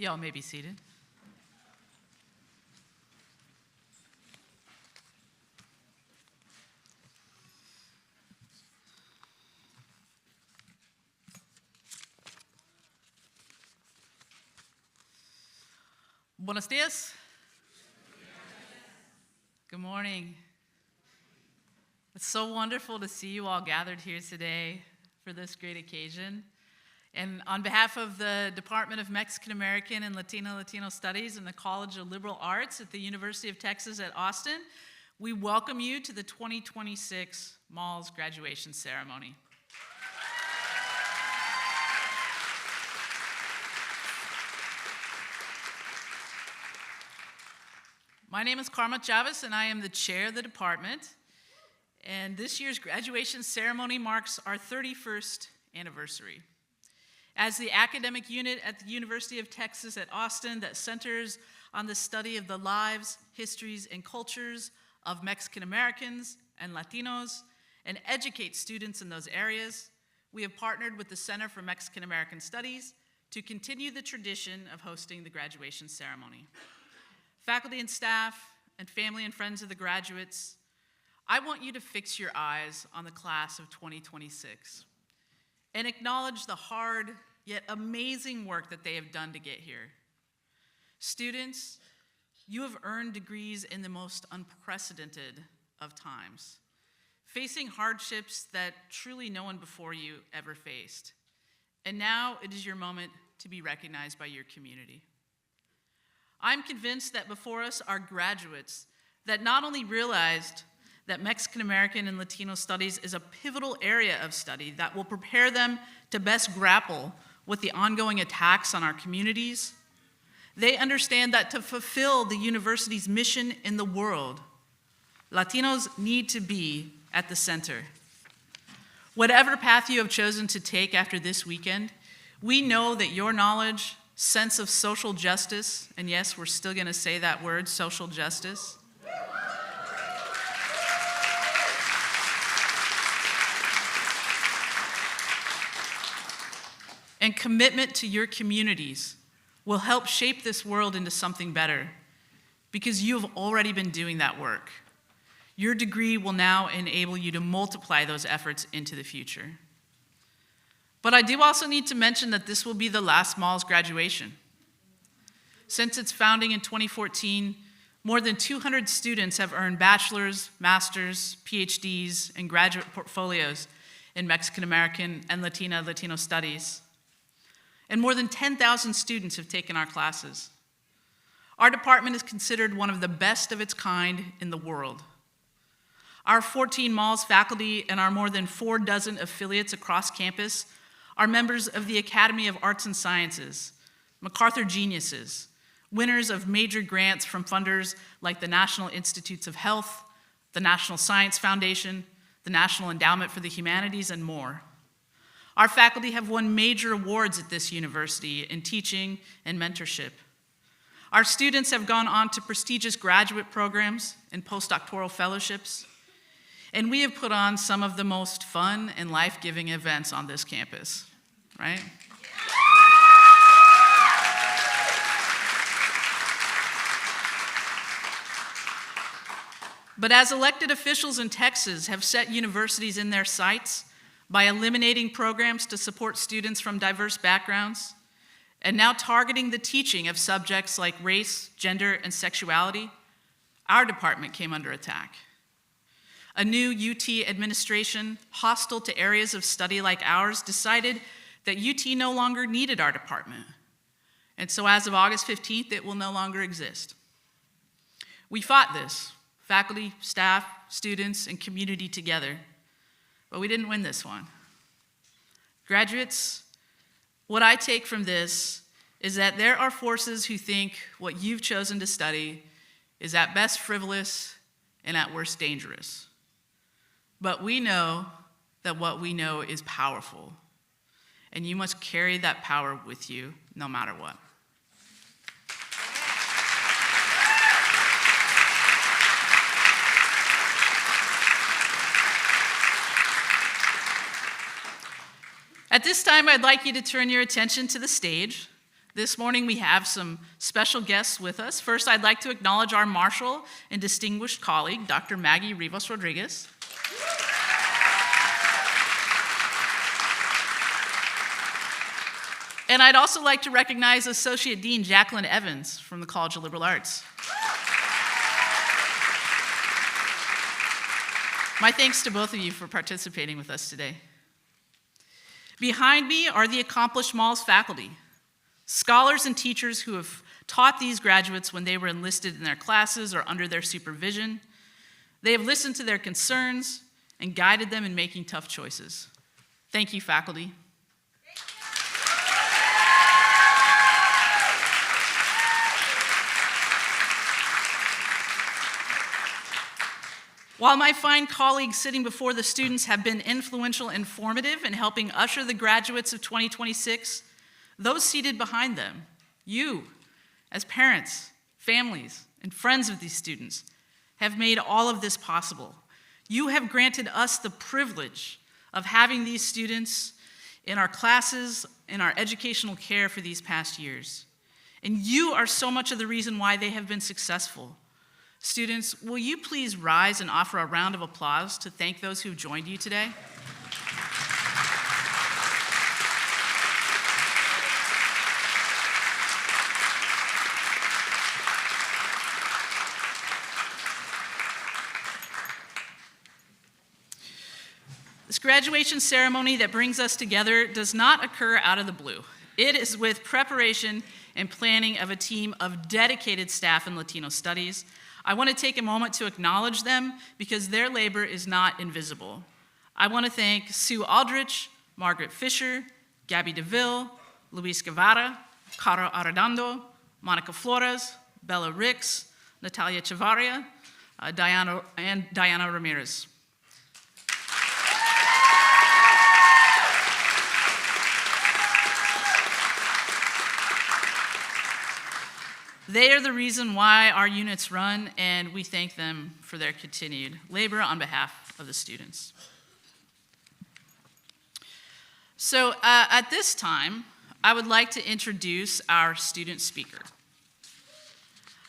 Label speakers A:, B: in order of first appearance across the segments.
A: Y'all may be seated. Buenos dias. Good morning. It's so wonderful to see you all gathered here today for this great occasion. And on behalf of the Department of Mexican American and Latino Studies and the College of Liberal Arts at the University of Texas at Austin, we welcome you to the 2026 MALS graduation ceremony. My name is Karma Chavez, and I am the chair of the department. And this year's graduation ceremony marks our 31st anniversary. As the academic unit at the University of Texas at Austin that centers on the study of the lives, histories, and cultures of Mexican Americans and Latinos and educates students in those areas, we have partnered with the Center for Mexican American Studies to continue the tradition of hosting the graduation ceremony. Faculty and staff, and family and friends of the graduates, I want you to fix your eyes on the class of 2026 and acknowledge the hard yet amazing work that they have done to get here. Students, you have earned degrees in the most unprecedented of times, facing hardships that truly no one before you ever faced. And now it is your moment to be recognized by your community. I'm convinced that before us are graduates that not only realized that Mexican American and Latino studies is a pivotal area of study that will prepare them to best grapple with the ongoing attacks on our communities, they understand that to fulfill the university's mission in the world, Latinos need to be at the center. Whatever path you have chosen to take after this weekend, we know that your knowledge, sense of social justice, and yes, we're still going to say that word, social justice, and commitment to your communities will help shape this world into something better because you have already been doing that work. Your degree will now enable you to multiply those efforts into the future. But I do also need to mention that this will be the last MALS graduation. Since its founding in 2014, more than 200 students have earned bachelor's, master's, PhDs, and graduate portfolios in Mexican American and Latino studies. And more than 10,000 students have taken our classes. Our department is considered one of the best of its kind in the world. Our 14 MALS faculty and our more than 4 dozen affiliates across campus are members of the Academy of Arts and Sciences, MacArthur Geniuses, winners of major grants from funders like the National Institutes of Health, the National Science Foundation, the National Endowment for the Humanities, and more. Our faculty have won major awards at this university in teaching and mentorship. Our students have gone on to prestigious graduate programs and postdoctoral fellowships, and we have put on some of the most fun and life-giving events on this campus, right? But as elected officials in Texas have set universities in their sights by eliminating programs to support students from diverse backgrounds, and now targeting the teaching of subjects like race, gender, and sexuality, our department came under attack. A new UT administration, hostile to areas of study like ours, decided that UT no longer needed our department. And so as of August 15th, it will no longer exist. We fought this, faculty, staff, students, and community together, but we didn't win this one. Graduates, what I take from this is that there are forces who think what you've chosen to study is at best frivolous and at worst dangerous. But we know that what we know is powerful, and you must carry that power with you no matter what. At this time, I'd like you to turn your attention to the stage. This morning, we have some special guests with us. First, I'd like to acknowledge our Marshal and distinguished colleague, Dr. Maggie Rivas-Rodriguez. And I'd also like to recognize Associate Dean Jacqueline Evans from the College of Liberal Arts. My thanks to both of you for participating with us today. Behind me are the accomplished MALS faculty, scholars and teachers who have taught these graduates when they were enlisted in their classes or under their supervision. They have listened to their concerns and guided them in making tough choices. Thank you, faculty. While my fine colleagues sitting before the students have been influential and formative in helping usher the graduates of 2026, those seated behind them, you, as parents, families, and friends of these students, have made all of this possible. You have granted us the privilege of having these students in our classes, in our educational care for these past years. And you are so much of the reason why they have been successful. Students, will you please rise and offer a round of applause to thank those who've joined you today? This graduation ceremony that brings us together does not occur out of the blue. It is with preparation and planning of a team of dedicated staff in Latino studies. I want to take a moment to acknowledge them because their labor is not invisible. I want to thank Sue Aldrich, Margaret Fisher, Gabby DeVille, Luis Guevara, Caro Arredondo, Monica Flores, Bella Ricks, Natalia Chavarria, Diana Ramirez. They are the reason why our units run, and we thank them for their continued labor on behalf of the students. So at this time, I would like to introduce our student speaker.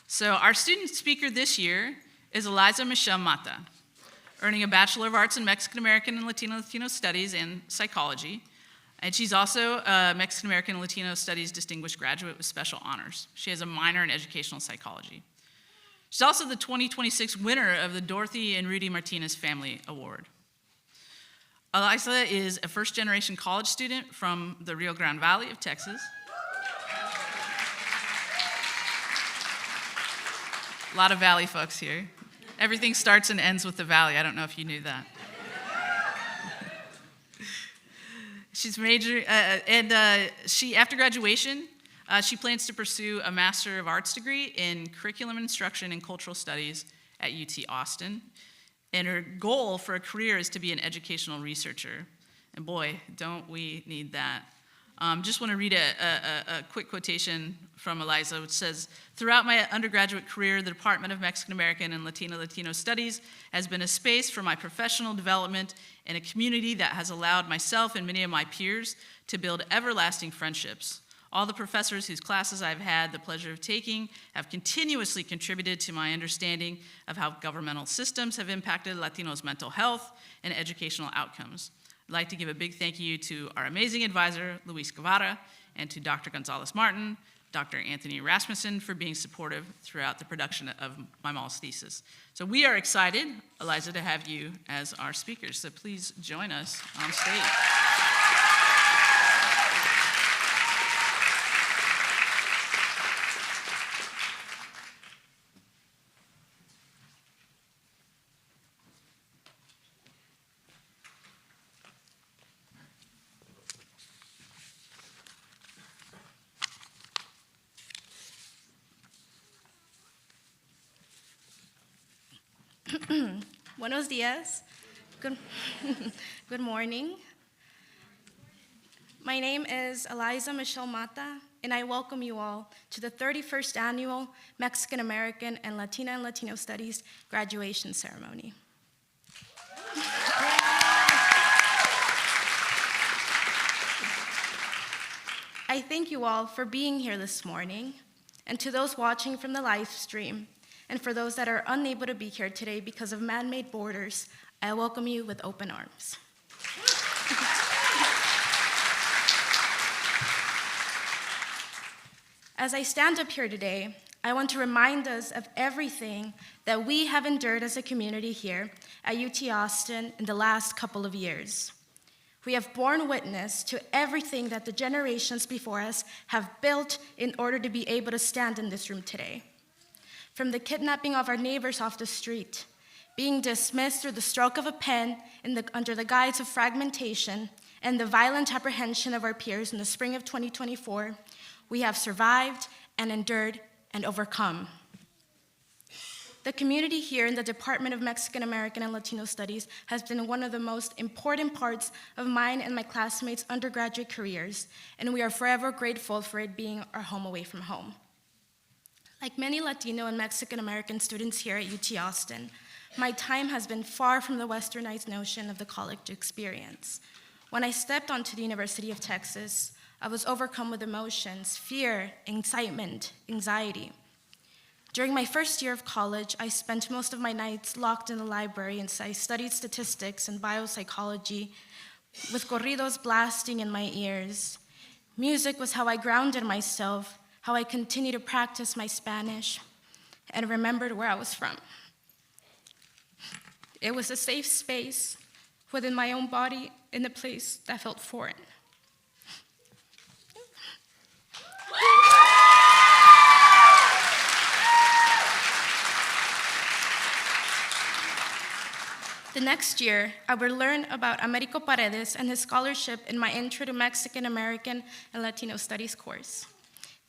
A: So our student speaker this year is Alaiza Michell Mata. earning a Bachelor of Arts in Mexican American and Latino Studies and Psychology. And she's also a Mexican American and Latino Studies Distinguished Graduate with Special Honors. She has a minor in Educational Psychology. She's also the 2026 winner of the Dorothy and Rudy Martinez Family Award. Alaiza is a first-generation college student from the Rio Grande Valley of Texas. A lot of Valley folks here. Everything starts and ends with the Valley. I don't know if you knew that. She's after graduation, she plans to pursue a Master of Arts degree in Curriculum Instruction and Cultural Studies at UT Austin. And her goal for a career is to be an educational researcher. And boy, don't we need that. Just want to read a quick quotation from Alaiza, which says, "Throughout my undergraduate career, the Department of Mexican American and Latino Studies has been a space for my professional development and a community that has allowed myself and many of my peers to build everlasting friendships. All the professors whose classes I've had the pleasure of taking have continuously contributed to my understanding of how governmental systems have impacted Latinos' mental health and educational outcomes. I'd like to give a big thank you to our amazing advisor, Luis Guevara, and to Dr. Gonzalez Martin, Dr. Anthony Rasmussen, for being supportive throughout the production of my MALS thesis." So we are excited, Alaiza, to have you as our speakers. So please join us on stage.
B: Buenos dias. Good morning. My name is Alaiza Michell Mata, and I welcome you all to the 31st Annual Mexican American and Latina and Latino Studies graduation ceremony. I thank you all for being here this morning, and to those watching from the live stream, and for those that are unable to be here today because of man-made borders, I welcome you with open arms. As I stand up here today, I want to remind us of everything that we have endured as a community here at UT Austin in the last couple of years. We have borne witness to everything that the generations before us have built in order to be able to stand in this room today. From the kidnapping of our neighbors off the street, being dismissed through the stroke of a pen under the guise of fragmentation, and the violent apprehension of our peers in the spring of 2024, we have survived and endured and overcome. The community here in the Department of Mexican American and Latino Studies has been one of the most important parts of mine and my classmates' undergraduate careers, and we are forever grateful for it being our home away from home. Like many Latino and Mexican American students here at UT Austin, my time has been far from the westernized notion of the college experience. When I stepped onto the University of Texas, I was overcome with emotions, fear, excitement, anxiety. During my first year of college, I spent most of my nights locked in the library, and I studied statistics and biopsychology with corridos blasting in my ears. Music was how I grounded myself, how I continued to practice my Spanish, and remembered where I was from. It was a safe space within my own body in a place that felt foreign. The next year, I would learn about Americo Paredes and his scholarship in my Intro to Mexican American and Latino Studies course.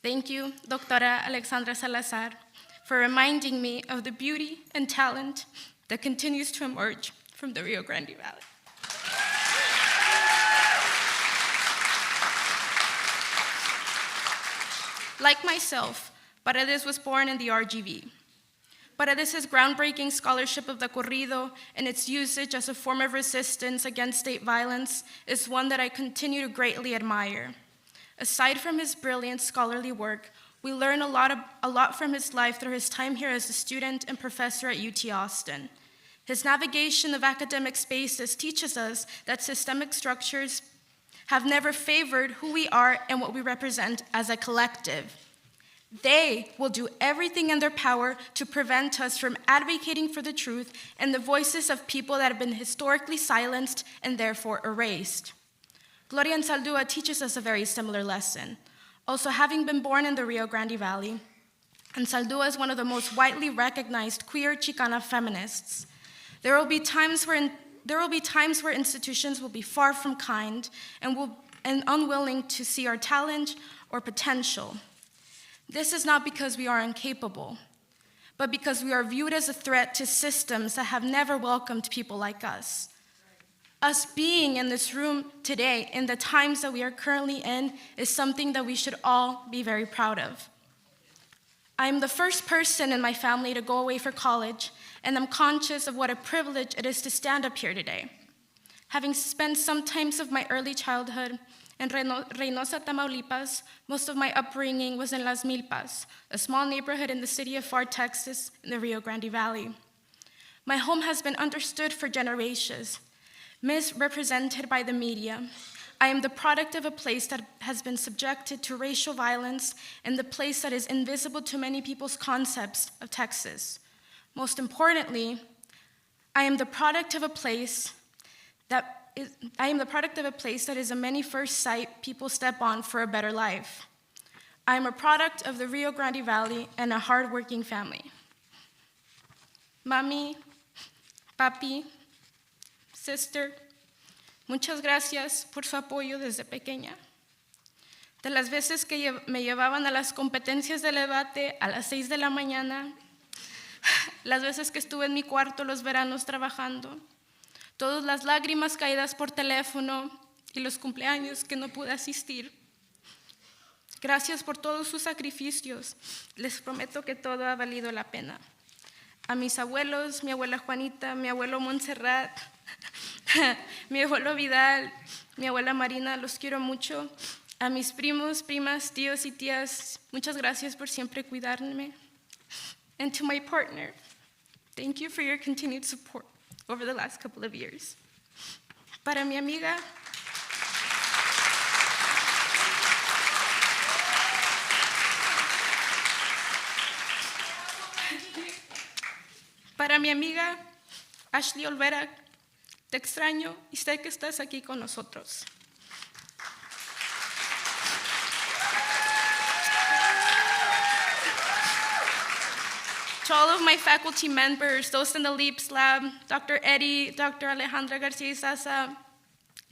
B: Thank you, Doctora Alexandra Salazar, for reminding me of the beauty and talent that continues to emerge from the Rio Grande Valley. Like myself, Paredes was born in the RGV. Paredes' groundbreaking scholarship of the corrido and its usage as a form of resistance against state violence is one that I continue to greatly admire. Aside from his brilliant scholarly work, we learn a lot from his life through his time here as a student and professor at UT Austin. His navigation of academic spaces teaches us that systemic structures have never favored who we are and what we represent as a collective. They will do everything in their power to prevent us from advocating for the truth and the voices of people that have been historically silenced and therefore erased. Gloria Anzaldúa teaches us a very similar lesson. Also, having been born in the Rio Grande Valley, Anzaldúa is one of the most widely recognized queer Chicana feminists. There will be times where institutions will be far from kind and unwilling to see our talent or potential. This is not because we are incapable, but because we are viewed as a threat to systems that have never welcomed people like us. Us being in this room today, in the times that we are currently in, is something that we should all be very proud of. I am the first person in my family to go away for college, and I'm conscious of what a privilege it is to stand up here today. Having spent some times of my early childhood in Reynosa, Tamaulipas, most of my upbringing was in Las Milpas, a small neighborhood in the city of Far, Texas, in the Rio Grande Valley. My home has been understood for generations, misrepresented by the media. I am the product of a place that has been subjected to racial violence and the place that is invisible to many people's concepts of Texas. Most importantly, I am the product of a place that is a many first sight people step on for a better life. I am a product of the Rio Grande Valley and a hardworking family. Mami, papi, sister, muchas gracias por su apoyo desde pequeña. De las veces que me llevaban a las competencias de debate a las 6 de la mañana, las veces que estuve en mi cuarto los veranos trabajando, todas las lágrimas caídas por teléfono y los cumpleaños que no pude asistir. Gracias por todos sus sacrificios. Les prometo que todo ha valido la pena. A mis abuelos, mi abuela Juanita, mi abuelo Montserrat, mi abuelo Vidal, mi abuela Marina, los quiero mucho. A mis primos, primas, tíos y tías, muchas gracias por siempre cuidarme. And to my partner, thank you for your continued support over the last couple of years. Para mi amiga, Ashley Olvera, te extraño y sé que estás aquí con nosotros. To all of my faculty members, those in the LEAPS lab, Dr. Eddie, Dr. Alejandra Garcia-Sasa,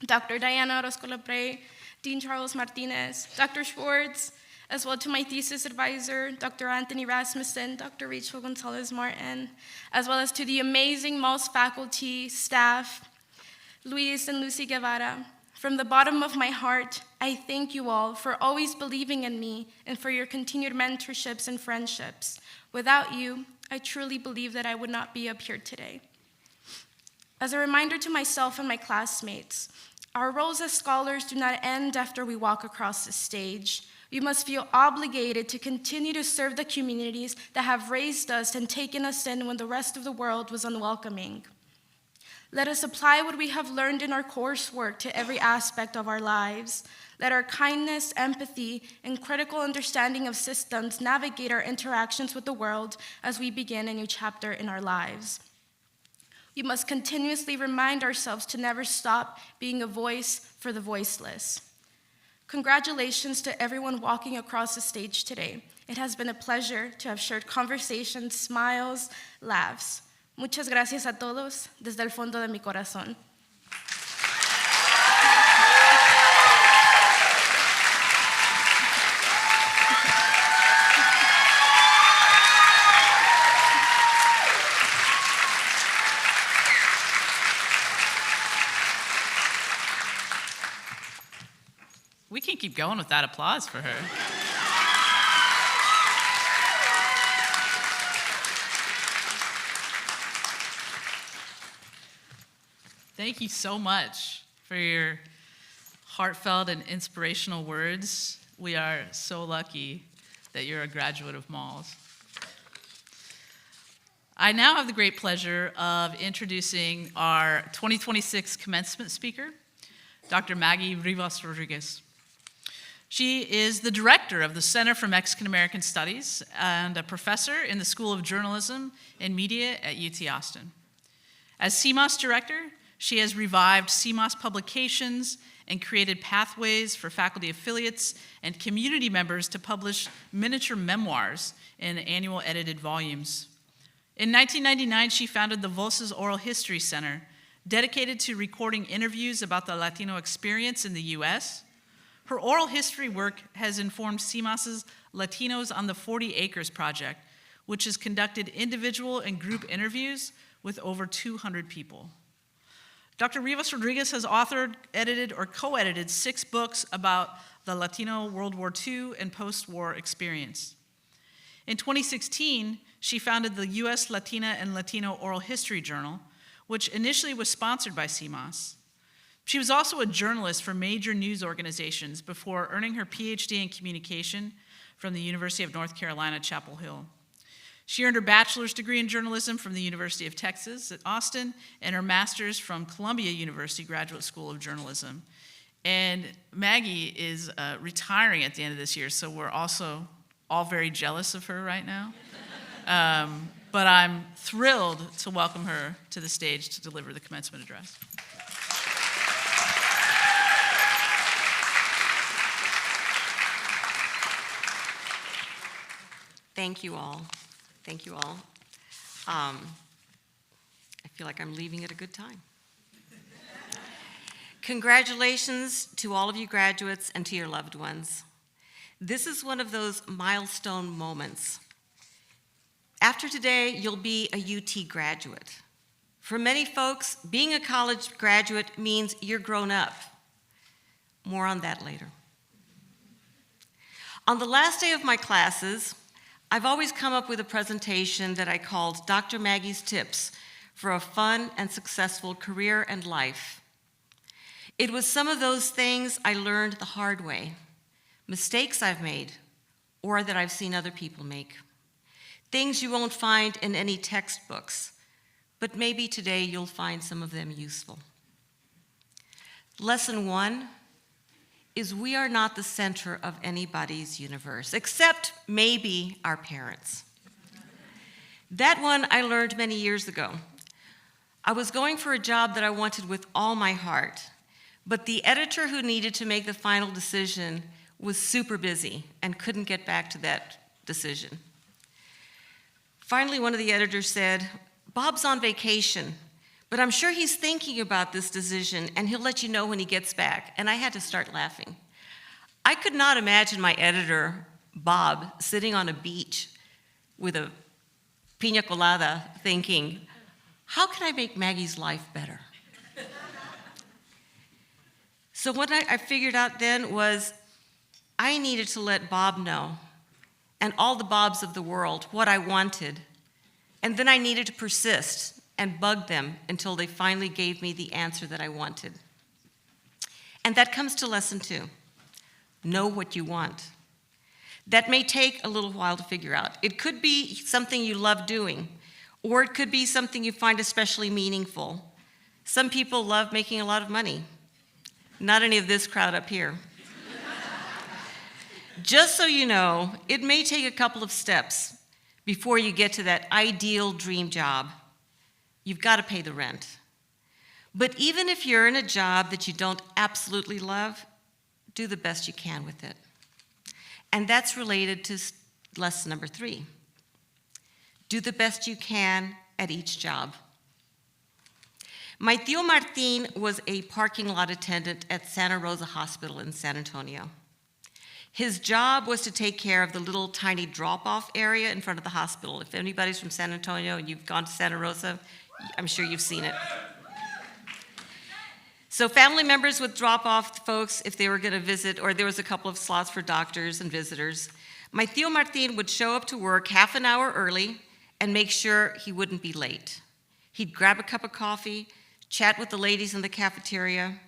B: Dr. Diana Orozco-Lapre, Dean Charles Martinez, Dr. Schwartz, as well to my thesis advisor, Dr. Anthony Rasmussen, Dr. Rachel Gonzalez-Martin, as well as to the amazing MALS faculty, staff, Luis and Lucy Guevara. From the bottom of my heart, I thank you all for always believing in me and for your continued mentorships and friendships. Without you, I truly believe that I would not be up here today. As a reminder to myself and my classmates, our roles as scholars do not end after we walk across the stage. We must feel obligated to continue to serve the communities that have raised us and taken us in when the rest of the world was unwelcoming. Let us apply what we have learned in our coursework to every aspect of our lives. Let our kindness, empathy, and critical understanding of systems navigate our interactions with the world as we begin a new chapter in our lives. We must continuously remind ourselves to never stop being a voice for the voiceless. Congratulations to everyone walking across the stage today. It has been a pleasure to have shared conversations, smiles, laughs. Muchas gracias a todos desde el fondo de mi corazón.
A: We can keep going with that applause for her. Thank you so much for your heartfelt and inspirational words. We are so lucky that you're a graduate of MALS. I now have the great pleasure of introducing our 2026 commencement speaker, Dr. Maggie Rivas-Rodriguez. She is the director of the Center for Mexican American Studies and a professor in the School of Journalism and Media at UT Austin. As CMOS director, she has revived CMOS publications and created pathways for faculty affiliates and community members to publish miniature memoirs in annual edited volumes. In 1999, she founded the Voces Oral History Center, dedicated to recording interviews about the Latino experience in the U.S. Her oral history work has informed CMOS's Latinos on the 40 Acres Project, which has conducted individual and group interviews with over 200 people. Dr. Rivas-Rodriguez has authored, edited, or co-edited 6 books about the Latino World War II and post-war experience. In 2016, she founded the U.S. Latina and Latino Oral History Journal, which initially was sponsored by CMOS. She was also a journalist for major news organizations before earning her PhD in communication from the University of North Carolina, Chapel Hill. She earned her bachelor's degree in journalism from the University of Texas at Austin and her master's from Columbia University Graduate School of Journalism. And Maggie is retiring at the end of this year, so we're also all very jealous of her right now. But I'm thrilled to welcome her to the stage to deliver the commencement address.
C: Thank you all. Thank you all. I feel like I'm leaving at a good time. Congratulations to all of you graduates and to your loved ones. This is one of those milestone moments. After today, you'll be a UT graduate. For many folks, being a college graduate means you're grown up. More on that later. On the last day of my classes, I've always come up with a presentation that I called Dr. Maggie's Tips for a Fun and Successful Career and Life. It was some of those things I learned the hard way, mistakes I've made, or that I've seen other people make. Things you won't find in any textbooks, but maybe today you'll find some of them useful. Lesson 1 is we are not the center of anybody's universe, except maybe our parents. That one I learned many years ago. I was going for a job that I wanted with all my heart, but the editor who needed to make the final decision was super busy and couldn't get back to that decision. Finally, one of the editors said, "Bob's on vacation, but I'm sure he's thinking about this decision and he'll let you know when he gets back." And I had to start laughing. I could not imagine my editor, Bob, sitting on a beach with a pina colada thinking, how can I make Maggie's life better? So what I figured out then was I needed to let Bob know, and all the Bobs of the world, what I wanted. And then I needed to persist and bug them until they finally gave me the answer that I wanted. And that comes to lesson 2. Know what you want. That may take a little while to figure out. It could be something you love doing, or it could be something you find especially meaningful. Some people love making a lot of money. Not any of this crowd up here. Just so you know, it may take a couple of steps before you get to that ideal dream job. You've got to pay the rent. But even if you're in a job that you don't absolutely love, do the best you can with it. And that's related to lesson number 3. Do the best you can at each job. My tío Martin was a parking lot attendant at Santa Rosa Hospital in San Antonio. His job was to take care of the little tiny drop-off area in front of the hospital. If anybody's from San Antonio and you've gone to Santa Rosa, I'm sure you've seen it. So family members would drop off folks if they were going to visit, or there was a couple of slots for doctors and visitors. My tío Martin would show up to work half an hour early and make sure he wouldn't be late. He'd grab a cup of coffee, chat with the ladies in the cafeteria,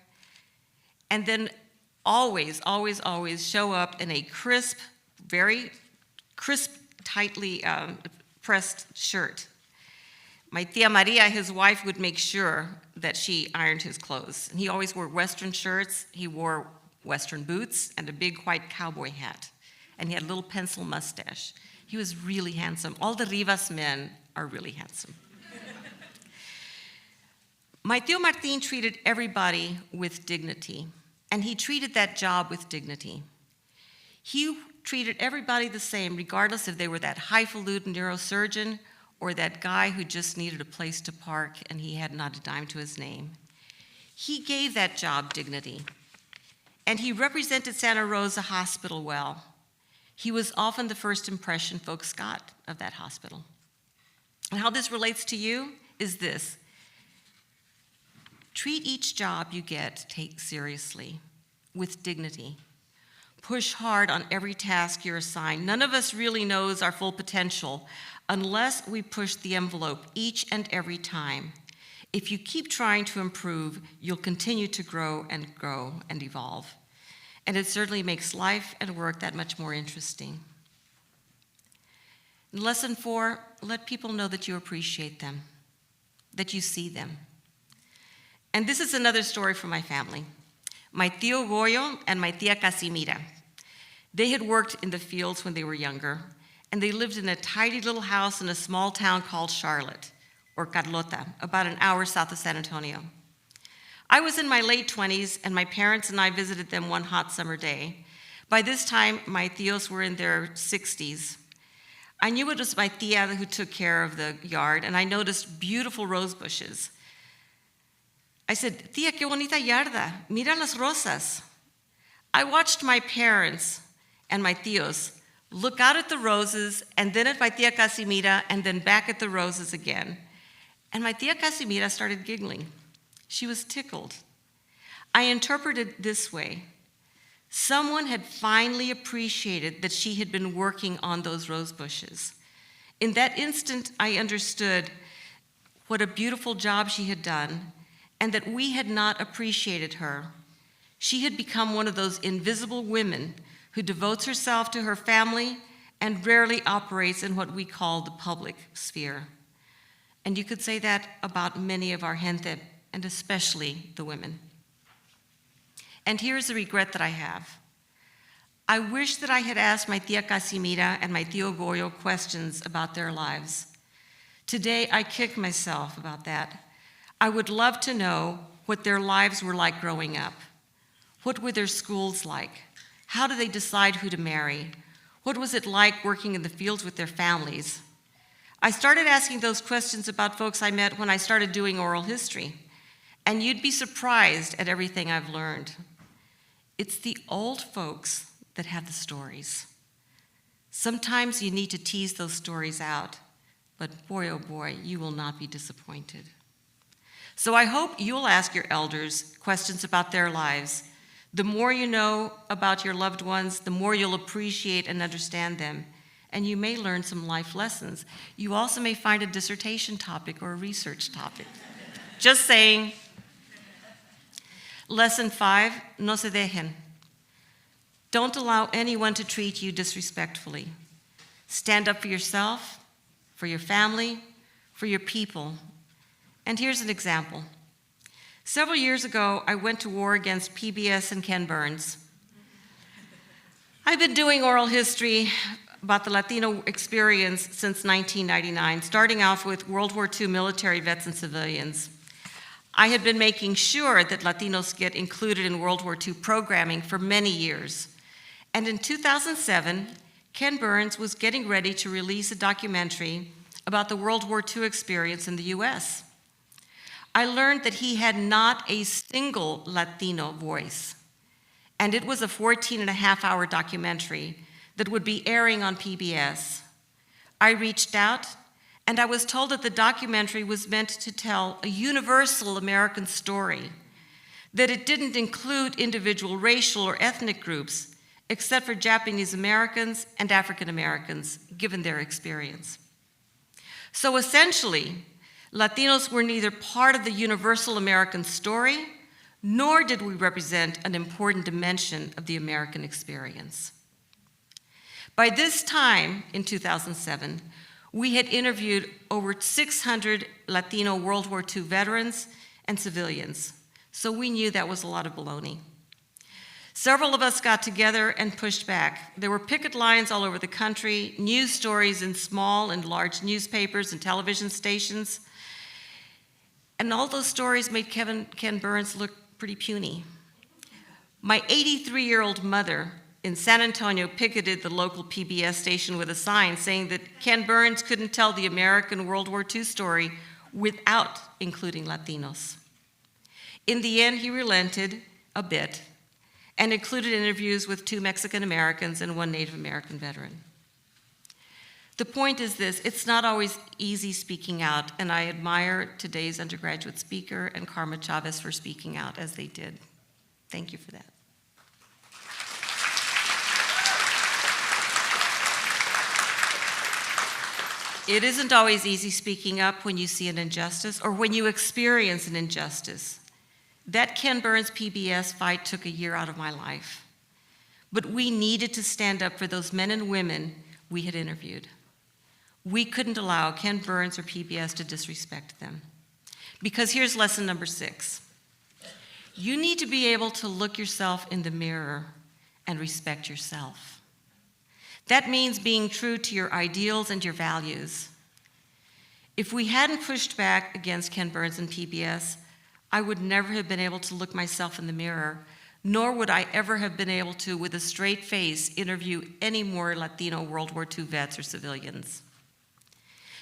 C: and then always show up in a crisp, very crisp, tightly pressed shirt. My tia Maria, his wife, would make sure that she ironed his clothes. And he always wore Western shirts, he wore Western boots, and a big white cowboy hat. And he had a little pencil mustache. He was really handsome. All the Rivas men are really handsome. My tío Martín treated everybody with dignity, and he treated that job with dignity. He treated everybody the same, regardless if they were that highfalutin neurosurgeon or that guy who just needed a place to park and he had not a dime to his name. He gave that job dignity, and he represented Santa Rosa Hospital well. He was often the first impression folks got of that hospital. And how this relates to you is this. Treat each job you get take seriously, with dignity. Push hard on every task you're assigned. None of us really knows our full potential unless we push the envelope each and every time. If you keep trying to improve, you'll continue to grow and evolve. And it certainly makes life and work that much more interesting. Lesson 4, let people know that you appreciate them, that you see them. And this is another story from my family. My tío Goyo and my tía Casimira. They had worked in the fields when they were younger, and they lived in a tidy little house in a small town called Charlotte, or Carlota, about an hour south of San Antonio. I was in my late 20s, and my parents and I visited them one hot summer day. By this time, my tíos were in their 60s. I knew it was my tía who took care of the yard, and I noticed beautiful rose bushes. I said, "Tía, qué bonita yarda, mira las rosas." I watched my parents and my tíos look out at the roses, and then at my tía Casimira, and then back at the roses again. And my tía Casimira started giggling. She was tickled. I interpreted it this way. Someone had finally appreciated that she had been working on those rose bushes. In that instant, I understood what a beautiful job she had done, and that we had not appreciated her. She had become one of those invisible women who devotes herself to her family and rarely operates in what we call the public sphere. And you could say that about many of our gente, and especially the women. And here's the regret that I have. I wish that I had asked my tía Casimira and my tío Goyo questions about their lives. Today, I kick myself about that. I would love to know what their lives were like growing up. What were their schools like? How did they decide who to marry? What was it like working in the fields with their families? I started asking those questions about folks I met when I started doing oral history, and you'd be surprised at everything I've learned. It's the old folks that have the stories. Sometimes you need to tease those stories out, but boy, oh boy, you will not be disappointed. So I hope you'll ask your elders questions about their lives. The more you know about your loved ones, the more you'll appreciate and understand them, and you may learn some life lessons. You also may find a dissertation topic or a research topic. Just saying. Lesson 5, no se dejen. Don't allow anyone to treat you disrespectfully. Stand up for yourself, for your family, for your people. And here's an example. Several years ago, I went to war against PBS and Ken Burns. I've been doing oral history about the Latino experience since 1999, starting off with World War II military vets and civilians. I had been making sure that Latinos get included in World War II programming for many years. And in 2007, Ken Burns was getting ready to release a documentary about the World War II experience in the US. I learned that he had not a single Latino voice, and it was a 14-and-a-half-hour documentary that would be airing on PBS. I reached out, and I was told that the documentary was meant to tell a universal American story, that it didn't include individual racial or ethnic groups, except for Japanese Americans and African Americans, given their experience. So essentially, Latinos were neither part of the universal American story, nor did we represent an important dimension of the American experience. By this time, in 2007, we had interviewed over 600 Latino World War II veterans and civilians, so we knew that was a lot of baloney. Several of us got together and pushed back. There were picket lines all over the country, news stories in small and large newspapers and television stations, and all those stories made Ken Burns look pretty puny. My 83-year-old mother in San Antonio picketed the local PBS station with a sign saying that Ken Burns couldn't tell the American World War II story without including Latinos. In the end, he relented a bit and included interviews with 2 Mexican Americans and 1 Native American veteran. The point is this: it's not always easy speaking out, and I admire today's undergraduate speaker and Karma Chavez for speaking out as they did. Thank you for that. It isn't always easy speaking up when you see an injustice or when you experience an injustice. That Ken Burns PBS fight took a year out of my life. But we needed to stand up for those men and women we had interviewed. We couldn't allow Ken Burns or PBS to disrespect them. Because here's lesson number 6. You need to be able to look yourself in the mirror and respect yourself. That means being true to your ideals and your values. If we hadn't pushed back against Ken Burns and PBS, I would never have been able to look myself in the mirror, nor would I ever have been able to, with a straight face, interview any more Latino World War II vets or civilians.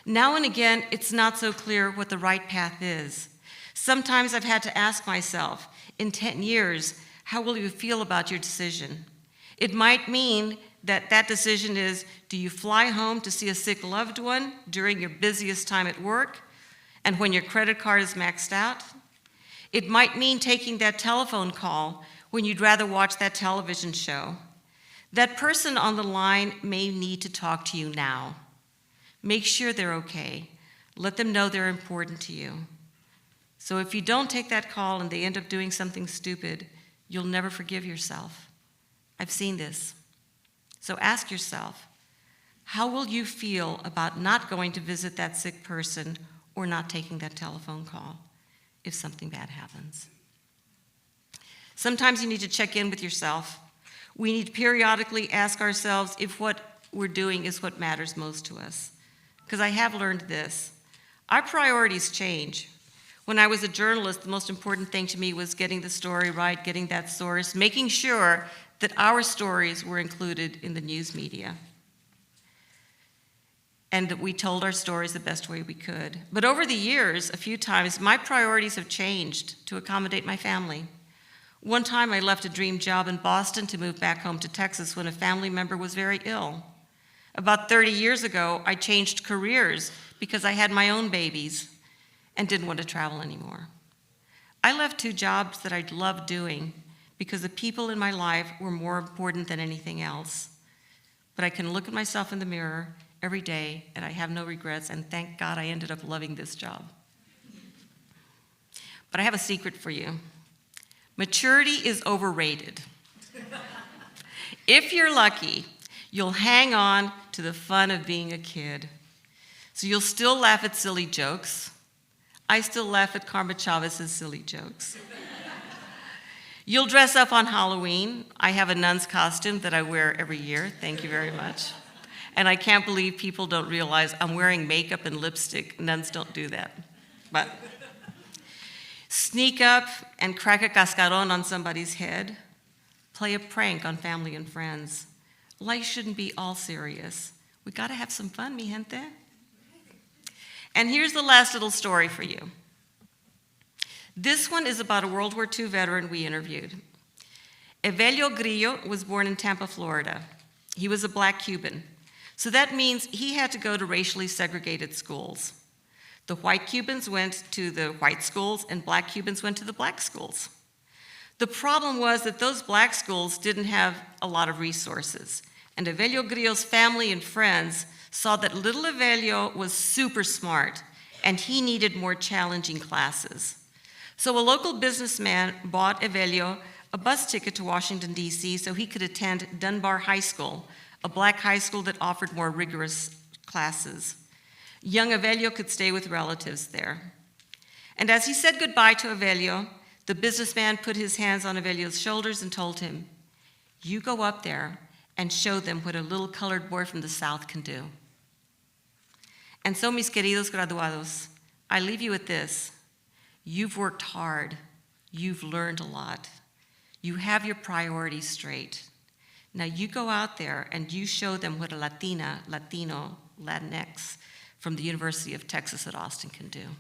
C: Now and again, it's not so clear what the right path is. Sometimes I've had to ask myself, in 10 years, how will you feel about your decision? It might mean that decision is, do you fly home to see a sick loved one during your busiest time at work and when your credit card is maxed out? It might mean taking that telephone call when you'd rather watch that television show. That person on the line may need to talk to you now. Make sure they're okay. Let them know they're important to you. So if you don't take that call and they end up doing something stupid, you'll never forgive yourself. I've seen this. So ask yourself, how will you feel about not going to visit that sick person or not taking that telephone call if something bad happens? Sometimes you need to check in with yourself. We need to periodically ask ourselves if what we're doing is what matters most to us. Because I have learned this. Our priorities change. When I was a journalist, the most important thing to me was getting the story right, getting that source, making sure that our stories were included in the news media, and that we told our stories the best way we could. But over the years, a few times, my priorities have changed to accommodate my family. One time I left a dream job in Boston to move back home to Texas when a family member was very ill. About 30 years ago, I changed careers because I had my own babies and didn't want to travel anymore. I left 2 jobs that I loved doing because the people in my life were more important than anything else. But I can look at myself in the mirror every day and I have no regrets, and thank God I ended up loving this job. But I have a secret for you. Maturity is overrated. If you're lucky, you'll hang on to the fun of being a kid. So you'll still laugh at silly jokes. I still laugh at Karma Chavez's silly jokes. You'll dress up on Halloween. I have a nun's costume that I wear every year. Thank you very much. And I can't believe people don't realize I'm wearing makeup and lipstick. Nuns don't do that. But sneak up and crack a cascaron on somebody's head. Play a prank on family and friends. Life shouldn't be all serious. We gotta have some fun, mi gente. And here's the last little story for you. This one is about a World War II veteran we interviewed. Evelio Grillo was born in Tampa, Florida. He was a Black Cuban. So that means he had to go to racially segregated schools. The white Cubans went to the white schools and Black Cubans went to the Black schools. The problem was that those Black schools didn't have a lot of resources. And Evelio Grillo's family and friends saw that little Evelio was super smart and he needed more challenging classes. So a local businessman bought Evelio a bus ticket to Washington, D.C. so he could attend Dunbar High School, a Black high school that offered more rigorous classes. Young Avelio could stay with relatives there. And as he said goodbye to Avelio, the businessman put his hands on Avelio's shoulders and told him, "You go up there and show them what a little colored boy from the South can do." And so, mis queridos graduados, I leave you with this. You've worked hard. You've learned a lot. You have your priorities straight. Now you go out there and you show them what a Latina, Latino, Latinx from the University of Texas at Austin can do.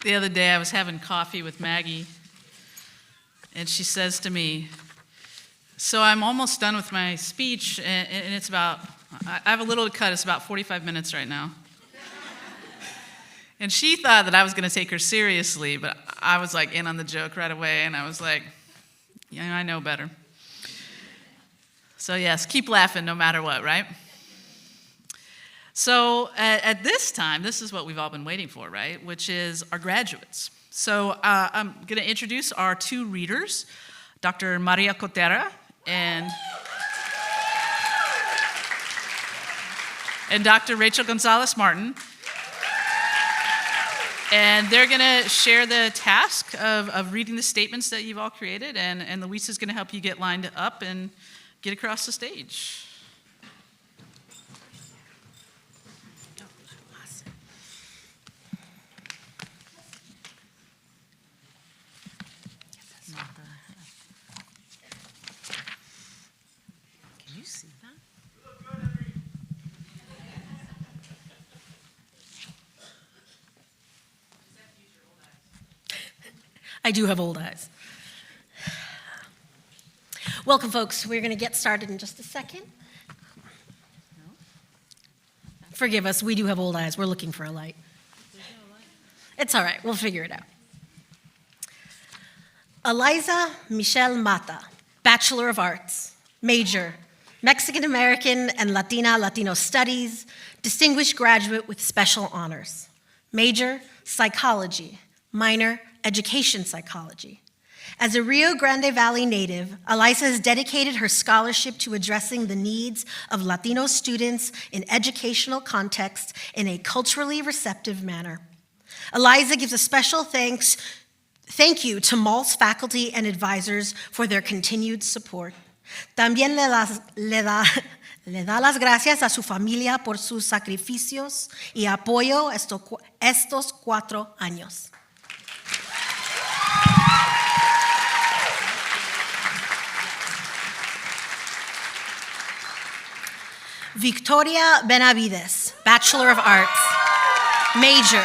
A: The other day I was having coffee with Maggie, and she says to me, "So I'm almost done with my speech, and it's about, I have a little to cut, it's about 45 minutes right now." And she thought that I was gonna take her seriously, but I was like in on the joke right away, and I was like, yeah, I know better. So yes, keep laughing no matter what, right? So at this time, this is what we've all been waiting for, right? Which is our graduates. So I'm gonna introduce our two readers, Dr. Maria Cotera and Dr. Rachel Gonzalez Martin. And they're gonna share the task of reading the statements that you've all created, and Luisa's gonna help you get lined up and get across the stage.
D: I do have old eyes. Welcome, folks. We're going to get started in just a second. Forgive us, we do have old eyes. We're looking for a light. It's all right, we'll figure it out. Alaiza Michell Mata, Bachelor of Arts, major, Mexican American and Latino Studies, distinguished graduate with special honors. Major, Psychology, minor, Education Psychology. As a Rio Grande Valley native, Alaiza has dedicated her scholarship to addressing the needs of Latino students in educational contexts in a culturally receptive manner. Alaiza gives a special thank you to MALS faculty and advisors for their continued support. También le da las gracias a su familia por sus sacrificios y apoyo estos 4 años. Victoria Benavides, Bachelor of Arts, major,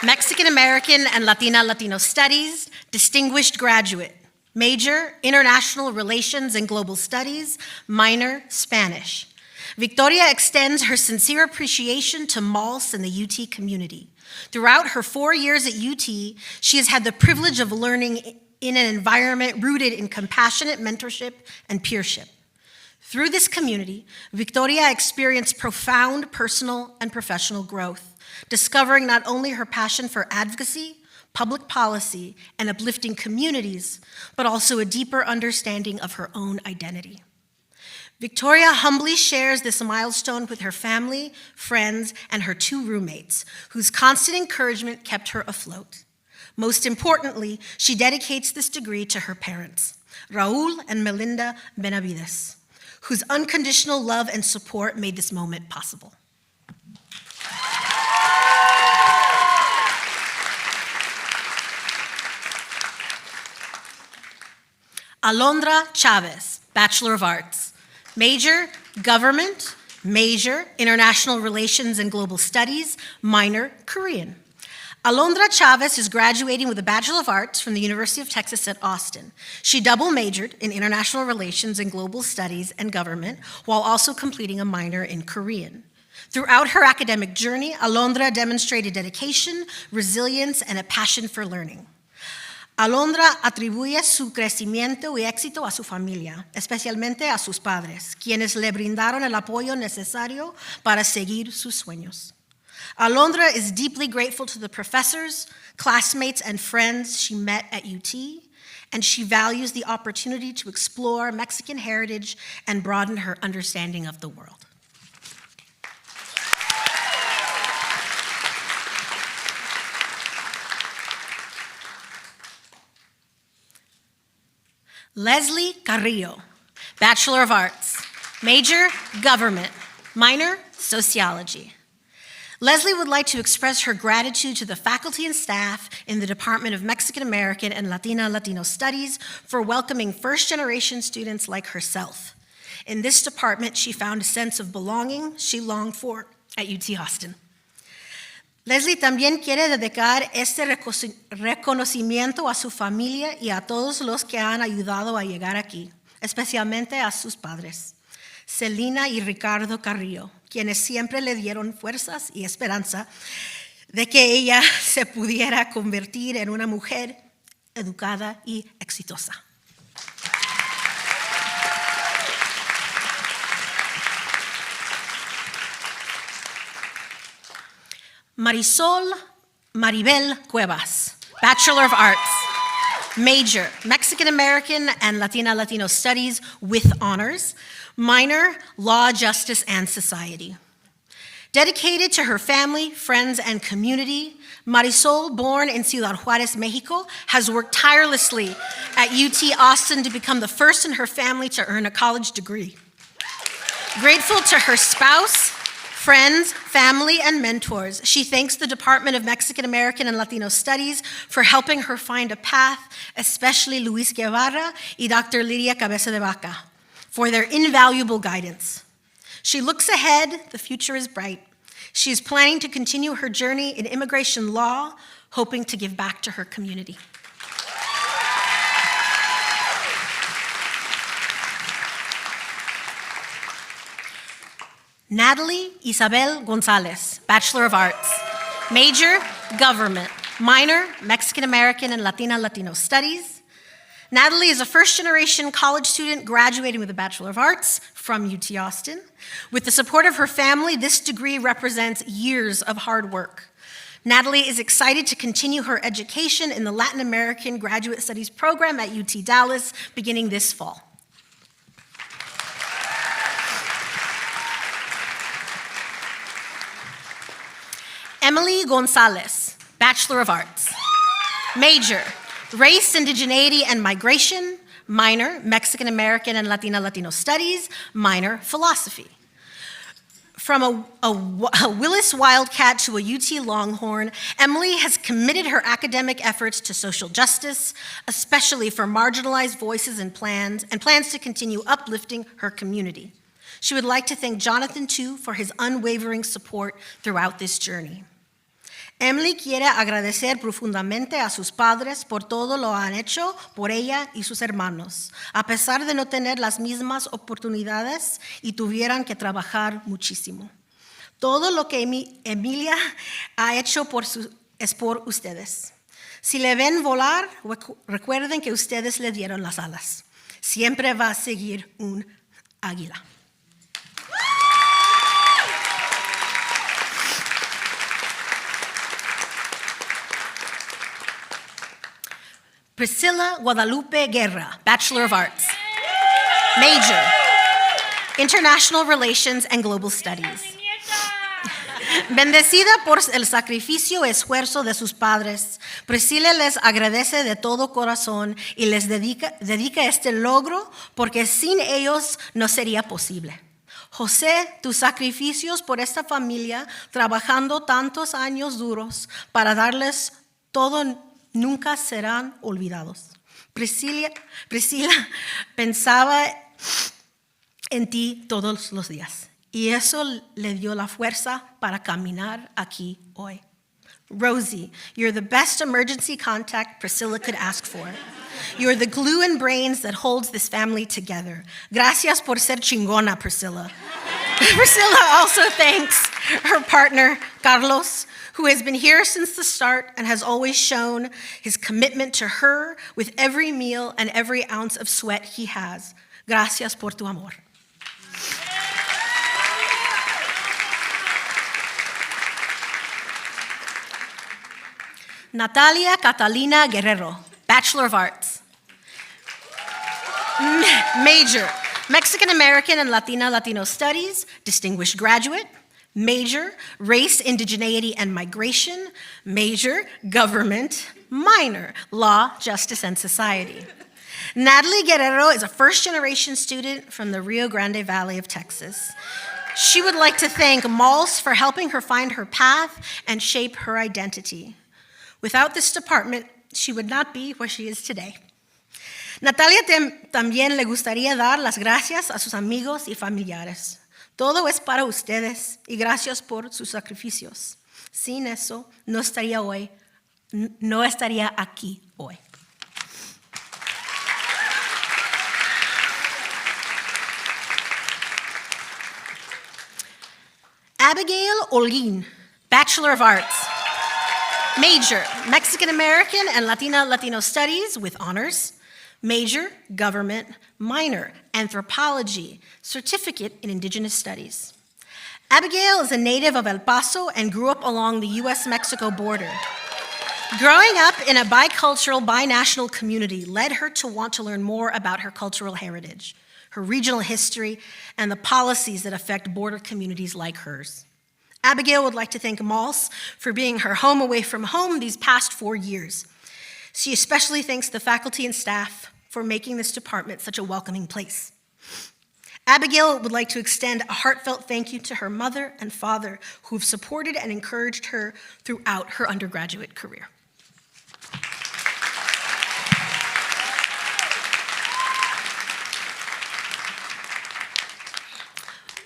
D: Mexican American and Latino Studies, distinguished graduate. Major, International Relations and Global Studies, minor, Spanish. Victoria extends her sincere appreciation to MALS and the UT community. Throughout her 4 years at UT, she has had the privilege of learning in an environment rooted in compassionate mentorship and peership. Through this community, Victoria experienced profound personal and professional growth, discovering not only her passion for advocacy, public policy, and uplifting communities, but also a deeper understanding of her own identity. Victoria humbly shares this milestone with her family, friends, and her 2 roommates, whose constant encouragement kept her afloat. Most importantly, she dedicates this degree to her parents, Raul and Melinda Benavides, whose unconditional love and support made this moment possible. Alondra Chavez, Bachelor of Arts, major, Government, major, International Relations and Global Studies, minor, Korean. Alondra Chavez is graduating with a Bachelor of Arts from the University of Texas at Austin. She double majored in International Relations and Global Studies and Government, while also completing a minor in Korean. Throughout her academic journey, Alondra demonstrated dedication, resilience, and a passion for learning. Alondra atribuye su crecimiento y éxito a su familia, especialmente a sus padres, quienes le brindaron el apoyo necesario para seguir sus sueños. Alondra is deeply grateful to the professors, classmates, and friends she met at UT, and she values the opportunity to explore Mexican heritage and broaden her understanding of the world. Leslie Carrillo, Bachelor of Arts, major, government, minor, sociology. Leslie would like to express her gratitude to the faculty and staff in the Department of Mexican American and Latino Studies for welcoming first-generation students like herself. In this department, she found a sense of belonging she longed for at UT Austin. Leslie también quiere dedicar este reconocimiento a su familia y a todos los que han ayudado a llegar aquí, especialmente a sus padres, Celina y Ricardo Carrillo, quienes siempre le dieron fuerzas y esperanza de que ella se pudiera convertir en una mujer educada y exitosa. Maribel Cuevas, Bachelor of Arts, major, Mexican American and Latino Studies with honors, minor, Law, Justice, and Society. Dedicated to her family, friends, and community, Marisol, born in Ciudad Juárez, Mexico, has worked tirelessly at UT Austin to become the first in her family to earn a college degree. Grateful to her spouse, friends, family, and mentors, she thanks the Department of Mexican American and Latino Studies for helping her find a path, especially Luis Guevara y Dr. Lidia Cabeza de Vaca, for their invaluable guidance. She looks ahead, the future is bright. She is planning to continue her journey in immigration law, hoping to give back to her community. Natalie Isabel Gonzalez, Bachelor of Arts, major, government, minor, Mexican American and Latino Studies. Natalie is a first-generation college student graduating with a Bachelor of Arts from UT Austin. With the support of her family, this degree represents years of hard work. Natalie is excited to continue her education in the Latin American Graduate Studies program at UT Dallas beginning this fall. Emily Gonzalez, Bachelor of Arts. Major, Race, Indigeneity, and Migration. Minor, Mexican American and Latino Studies. Minor, Philosophy. From a Willis Wildcat to a UT Longhorn, Emily has committed her academic efforts to social justice, especially for marginalized voices and plans to continue uplifting her community. She would like to thank Jonathan, too, for his unwavering support throughout this journey. Emily quiere agradecer profundamente a sus padres por todo lo han hecho por ella y sus hermanos, a pesar de no tener las mismas oportunidades y tuvieran que trabajar muchísimo. Todo lo que Emilia ha hecho es por ustedes. Si le ven volar, recuerden que ustedes le dieron las alas. Siempre va a seguir un águila. Priscilla Guadalupe Guerra, Bachelor of Arts. Major, International Relations and Global Studies. Bendecida por el sacrificio y esfuerzo de sus padres, Priscilla les agradece de todo corazón y les dedica este logro porque sin ellos no sería posible. José, tus sacrificios por esta familia, trabajando tantos años duros para darles todo, nunca serán olvidados. Priscila pensaba en ti todos los días y eso le dio la fuerza para caminar aquí hoy. Rosie, you're the best emergency contact Priscilla could ask for. You're the glue and brains that holds this family together. Gracias por ser chingona, Priscilla. Priscilla also thanks her partner, Carlos, who has been here since the start and has always shown his commitment to her with every meal and every ounce of sweat he has. Gracias por tu amor. Natalia Catalina Guerrero, Bachelor of Arts. Major, Mexican American and Latino Studies, distinguished graduate. Major, Race, Indigeneity, and Migration. Major, Government. Minor, Law, Justice, and Society. Natalie Guerrero is a first-generation student from the Rio Grande Valley of Texas. She would like to thank MALS for helping her find her path and shape her identity. Without this department, she would not be where she is today. Natalia también le gustaría dar las gracias a sus amigos y familiares. Todo es para ustedes y gracias por sus sacrificios. Sin eso, no estaría aquí hoy. Abigail Olguin, Bachelor of Arts. Major, Mexican American and Latino Studies with honors. Major, Government. Minor, Anthropology. Certificate in Indigenous Studies. Abigail is a native of El Paso and grew up along the US-Mexico border. Growing up in a bicultural, binational community led her to want to learn more about her cultural heritage, her regional history, and the policies that affect border communities like hers. Abigail would like to thank MALS for being her home away from home these past 4 years. She especially thanks the faculty and staff for making this department such a welcoming place. Abigail would like to extend a heartfelt thank you to her mother and father who have supported and encouraged her throughout her undergraduate career.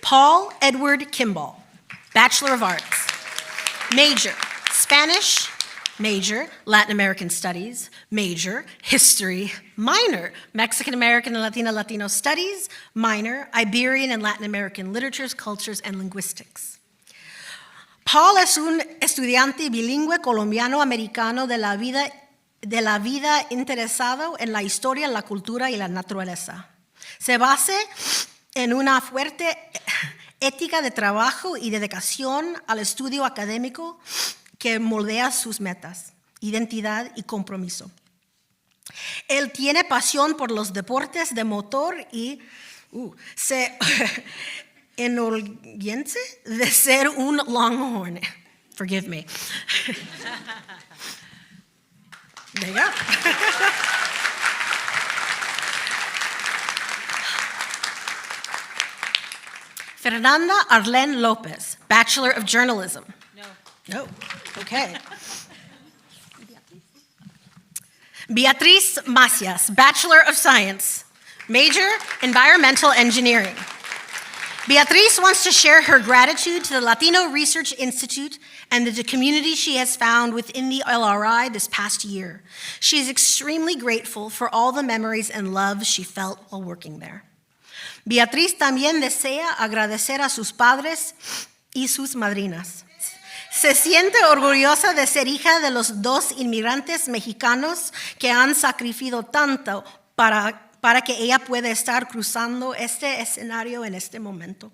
D: Paul Edward Kimball, Bachelor of Arts. Major, Spanish. Major, Latin American Studies. Major, History. Minor, Mexican American and Latino Studies. Minor, Iberian and Latin American Literatures, Cultures, and Linguistics. Paul es un estudiante bilingüe colombiano-americano de la vida interesado en la historia, la cultura y la naturaleza. Se basa en una fuerte ética de trabajo y dedicación al estudio académico que moldea sus metas, identidad y compromiso. Él tiene pasión por los deportes de motor y se enorgullece de ser un Longhorn. Forgive me. There you go. Fernanda Arlene Lopez, Bachelor of Journalism. No, okay. Beatriz Macias, Bachelor of Science, major, Environmental Engineering. Beatriz wants to share her gratitude to the Latino Research Institute and the community she has found within the LRI this past year. She is extremely grateful for all the memories and love she felt while working there. Beatriz también desea agradecer a sus padres y sus madrinas. Se siente orgullosa de ser hija de los 2 inmigrantes mexicanos que han sacrificado tanto para que ella pueda estar cruzando este escenario en este momento.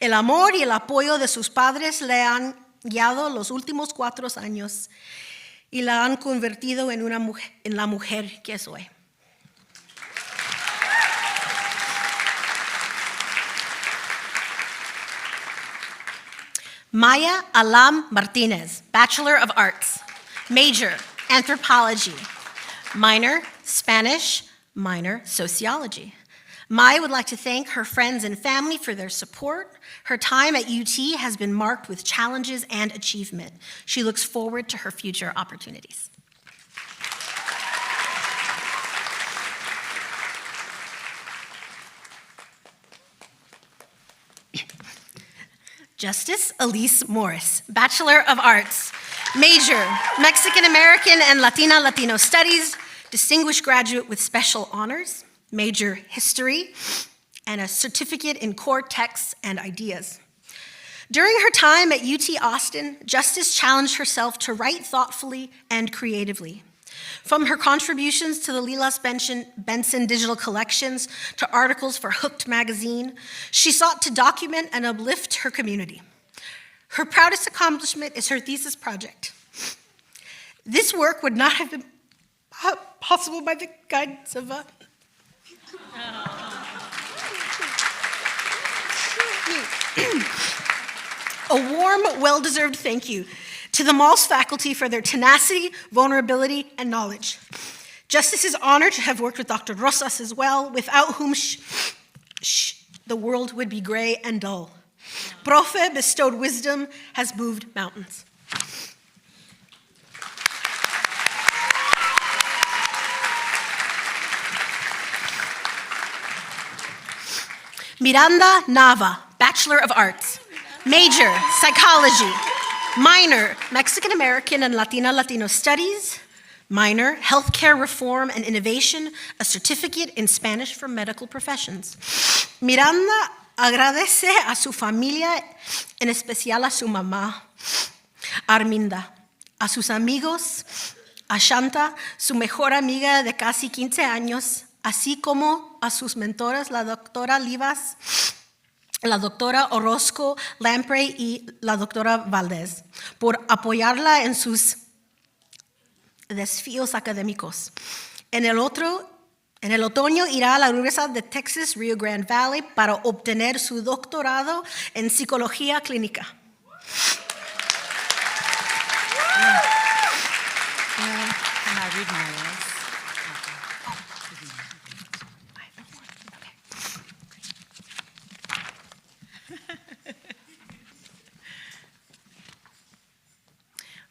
D: El amor y el apoyo de sus padres le han guiado los últimos 4 años y la han convertido en la mujer que es hoy. Maya Alam Martinez, Bachelor of Arts. Major, Anthropology. Minor, Spanish. Minor, Sociology. Maya would like to thank her friends and family for their support. Her time at UT has been marked with challenges and achievement. She looks forward to her future opportunities. Justice Elise Morris, Bachelor of Arts. Major, Mexican American and Latino Studies, distinguished graduate with special honors. Major, History, and a certificate in core texts and ideas. During her time at UT Austin, Justice challenged herself to write thoughtfully and creatively. From her contributions to the Lilas Benson digital collections to articles for Hooked magazine, she sought to document and uplift her community. Her proudest accomplishment is her thesis project. This work would not have been possible by the guidance of a warm, well-deserved thank you to the MALS faculty for their tenacity, vulnerability, and knowledge. Justice is honored to have worked with Dr. Rosas as well, without whom the world would be gray and dull. Profe bestowed wisdom, has moved mountains. Miranda Nava, Bachelor of Arts, major, Psychology, minor, Mexican American and Latino Studies, minor, Healthcare Reform and Innovation, a certificate in Spanish for medical professions. Miranda agradece a su familia, en especial a su mamá, Arminda, a sus amigos, a Shanta, su mejor amiga de casi 15 años, así como a sus mentoras, la doctora Livas, la doctora Orozco Lampre y la doctora Valdez, por apoyarla en sus desafíos académicos. En el otoño irá a la Universidad de Texas, Rio Grande Valley, para obtener su doctorado en psicología clínica.
A: Can I read my list?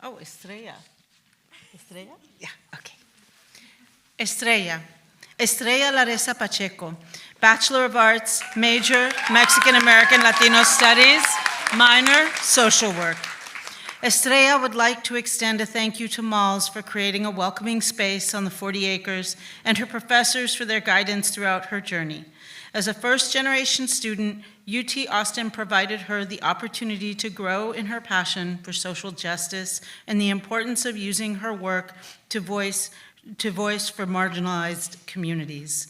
A: Oh, Estrella. Estrella?
D: Yeah, okay.
E: Estrella Laresa Pacheco, Bachelor of Arts, major, Mexican American Latino Studies, minor, social work. Estrella would like to extend a thank you to MALS for creating a welcoming space on the 40 acres and her professors for their guidance throughout her journey. As a first-generation student, UT Austin provided her the opportunity to grow in her passion for social justice and the importance of using her work to voice for marginalized communities.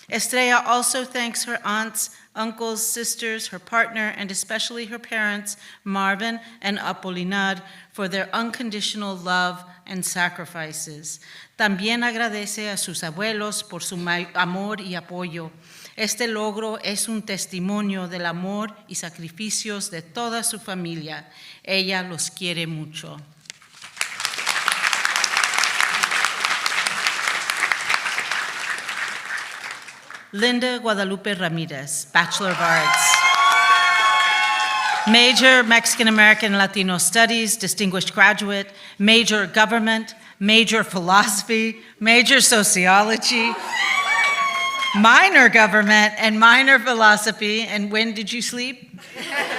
E: Estrella also thanks her aunts, uncles, sisters, her partner, and especially her parents, Marvin and Apolinar, for their unconditional love and sacrifices. También agradece a sus abuelos por su amor y apoyo. Este logro es un testimonio del amor y sacrificios de toda su familia. Ella los quiere mucho. Linda Guadalupe Ramirez, Bachelor of Arts. Major, Mexican American Latino Studies, distinguished graduate, major government, major philosophy, major sociology, minor government, and minor philosophy. And when did you sleep?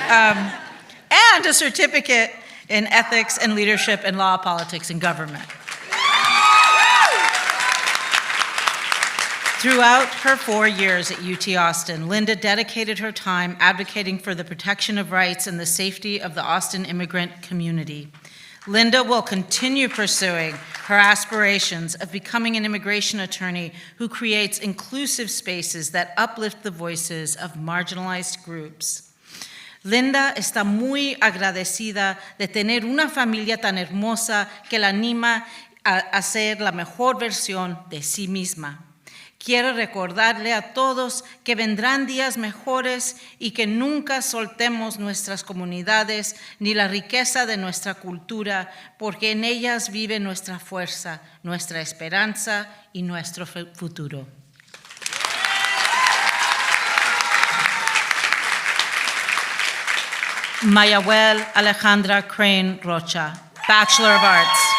E: And a certificate in ethics and leadership and law, politics, and government. Throughout her 4 years at UT Austin, Linda dedicated her time advocating for the protection of rights and the safety of the Austin immigrant community. Linda will continue pursuing her aspirations of becoming an immigration attorney who creates inclusive spaces that uplift the voices of marginalized groups. Linda está muy agradecida de tener una familia tan hermosa que la anima a ser la mejor versión de sí misma. Quiero recordarle a todos que vendrán días mejores y que nunca soltemos nuestras comunidades ni la riqueza de nuestra cultura, porque en ellas vive nuestra fuerza, nuestra esperanza y nuestro futuro. Mayawel Alejandra Crane Rocha, Bachelor of Arts.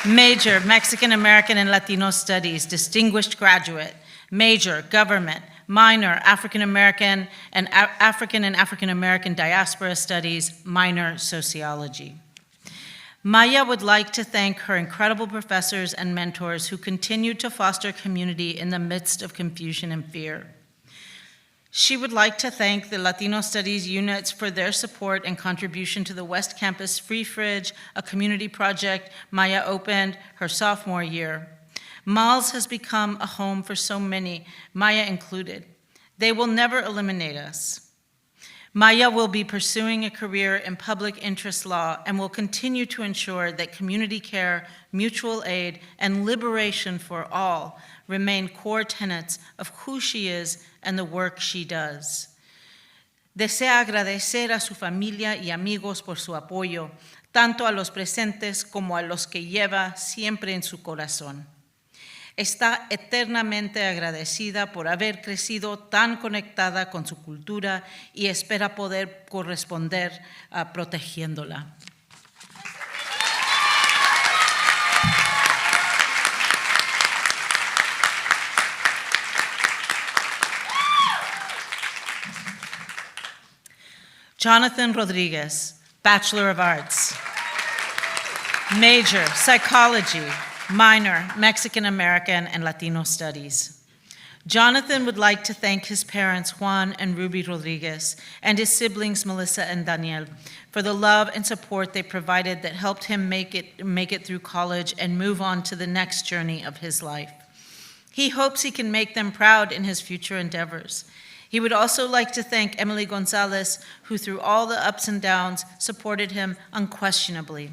E: Major, Mexican American and Latino Studies, distinguished graduate. Major, government. Minor, African American and African American Diaspora Studies. Minor, sociology. Maya would like to thank her incredible professors and mentors who continued to foster community in the midst of confusion and fear. She would like to thank the Latino Studies units for their support and contribution to the West Campus Free Fridge, a community project Maya opened her sophomore year. MALS has become a home for so many, Maya included. They will never eliminate us. Maya will be pursuing a career in public interest law and will continue to ensure that community care, mutual aid, and liberation for all remain core tenets of who she is and the work she does. Desea agradecer a su familia y amigos por su apoyo, tanto a los presentes como a los que lleva siempre en su corazón. Está eternamente agradecida por haber crecido tan conectada con su cultura y espera poder corresponder protegiéndola. Jonathan Rodriguez, Bachelor of Arts. Major, Psychology. Minor, Mexican American and Latino Studies. Jonathan would like to thank his parents, Juan and Ruby Rodriguez, and his siblings, Melissa and Daniel, for the love and support they provided that helped him make it through college and move on to the next journey of his life. He hopes he can make them proud in his future endeavors. He would also like to thank Emily Gonzalez, who through all the ups and downs supported him unquestionably.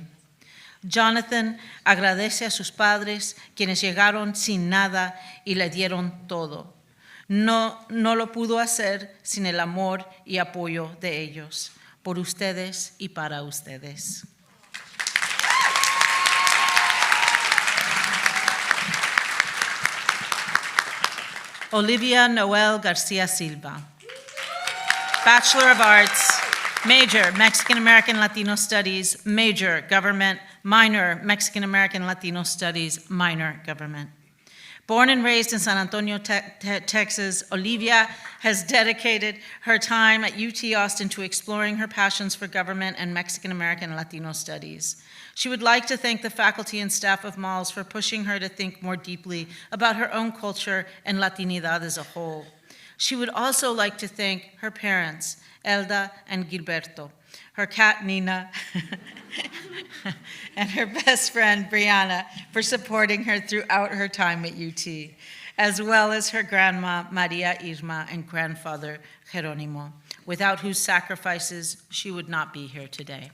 E: Jonathan agradece a sus padres, quienes llegaron sin nada y le dieron todo. No lo pudo hacer sin el amor y apoyo de ellos, por ustedes y para ustedes. Olivia Noel Garcia Silva, Bachelor of Arts, Major, Mexican American Latino Studies, Major, Government, Minor, Mexican American Latino Studies, Minor, Government. Born and raised in San Antonio, Texas, Olivia has dedicated her time at UT Austin to exploring her passions for government and Mexican American Latino Studies. She would like to thank the faculty and staff of MALS for pushing her to think more deeply about her own culture and Latinidad as a whole. She would also like to thank her parents, Elda and Gilberto, her cat Nina, and her best friend Brianna for supporting her throughout her time at UT, as well as her grandma Maria Irma and grandfather Jeronimo, without whose sacrifices she would not be here today.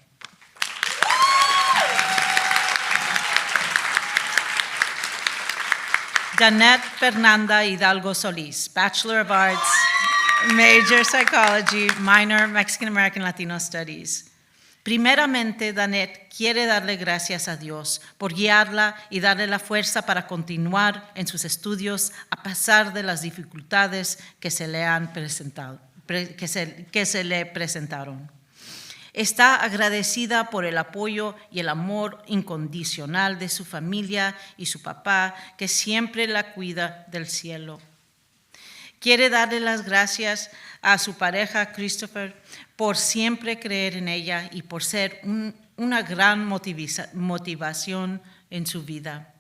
E: Danette Fernanda Hidalgo Solis, Bachelor of Arts, Major Psychology, Minor Mexican American Latino Studies. Primeramente, Danette quiere darle gracias a Dios por guiarla y darle la fuerza para continuar en sus estudios a pesar de las dificultades que se le presentaron. Está agradecida por el apoyo y el amor incondicional de su familia y su papá, que siempre la cuida del cielo. Quiere darle las gracias a su pareja, Christopher, por siempre creer en ella y por ser una gran motivación en su vida.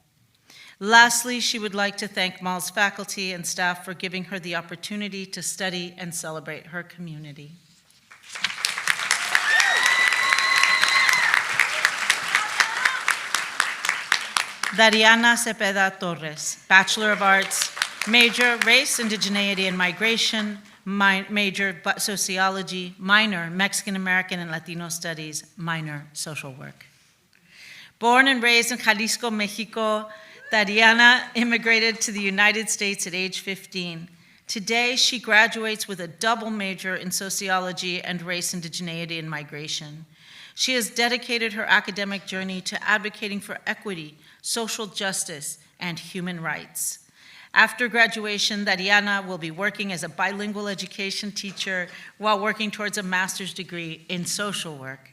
E: Lastly, she would like to thank MALS faculty and staff for giving her the opportunity to study and celebrate her community. Dariana Cepeda Torres, Bachelor of Arts, Major, Race, Indigeneity, and Migration, Major, Sociology, Minor, Mexican American and Latino Studies, Minor, Social Work. Born and raised in Jalisco, Mexico, Dariana immigrated to the United States at age 15. Today, she graduates with a double major in Sociology and Race, Indigeneity, and Migration. She has dedicated her academic journey to advocating for equity, social justice, and human rights. After graduation, Dariana will be working as a bilingual education teacher while working towards a master's degree in social work.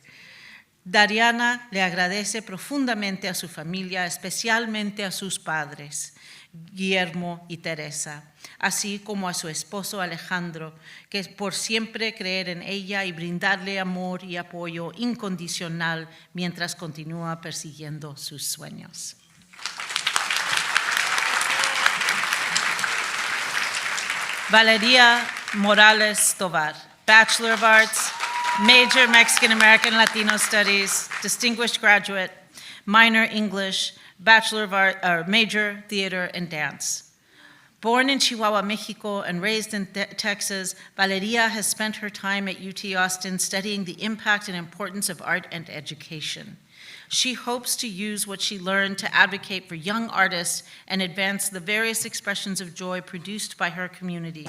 E: Dariana le agradece profundamente a su familia, especialmente a sus padres, Guillermo y Teresa, así como a su esposo Alejandro, que por siempre creer en ella y brindarle amor y apoyo incondicional mientras continúa persiguiendo sus sueños. Valeria Morales Tovar, Bachelor of Arts, Major Mexican American Latino Studies, Distinguished Graduate, Minor English, Bachelor of Art, Major Theater and Dance. Born in Chihuahua, Mexico, and raised in Texas, Valeria has spent her time at UT Austin studying the impact and importance of art and education. She hopes to use what she learned to advocate for young artists and advance the various expressions of joy produced by her community.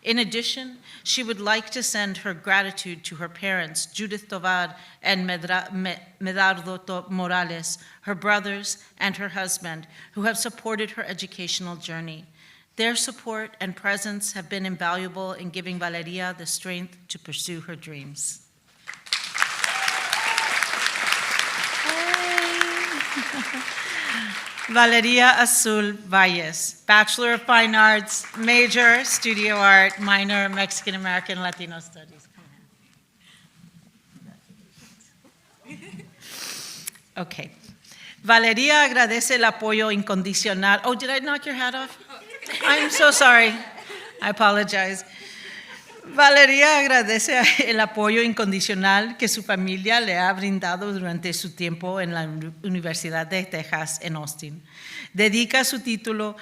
E: In addition, she would like to send her gratitude to her parents, Judith Tovar and Medardo Morales, her brothers, and her husband, who have supported her educational journey. Their support and presence have been invaluable in giving Valeria the strength to pursue her dreams. Valeria Azul Valles, Bachelor of Fine Arts, major Studio Art, minor Mexican American Latino Studies. Okay. Valeria agradece el apoyo incondicional. Oh, did I knock your hat off? I'm so sorry. I apologize. Valeria agradece el apoyo incondicional que su familia le ha brindado durante su tiempo en la Universidad de Texas en Austin. Dedica su título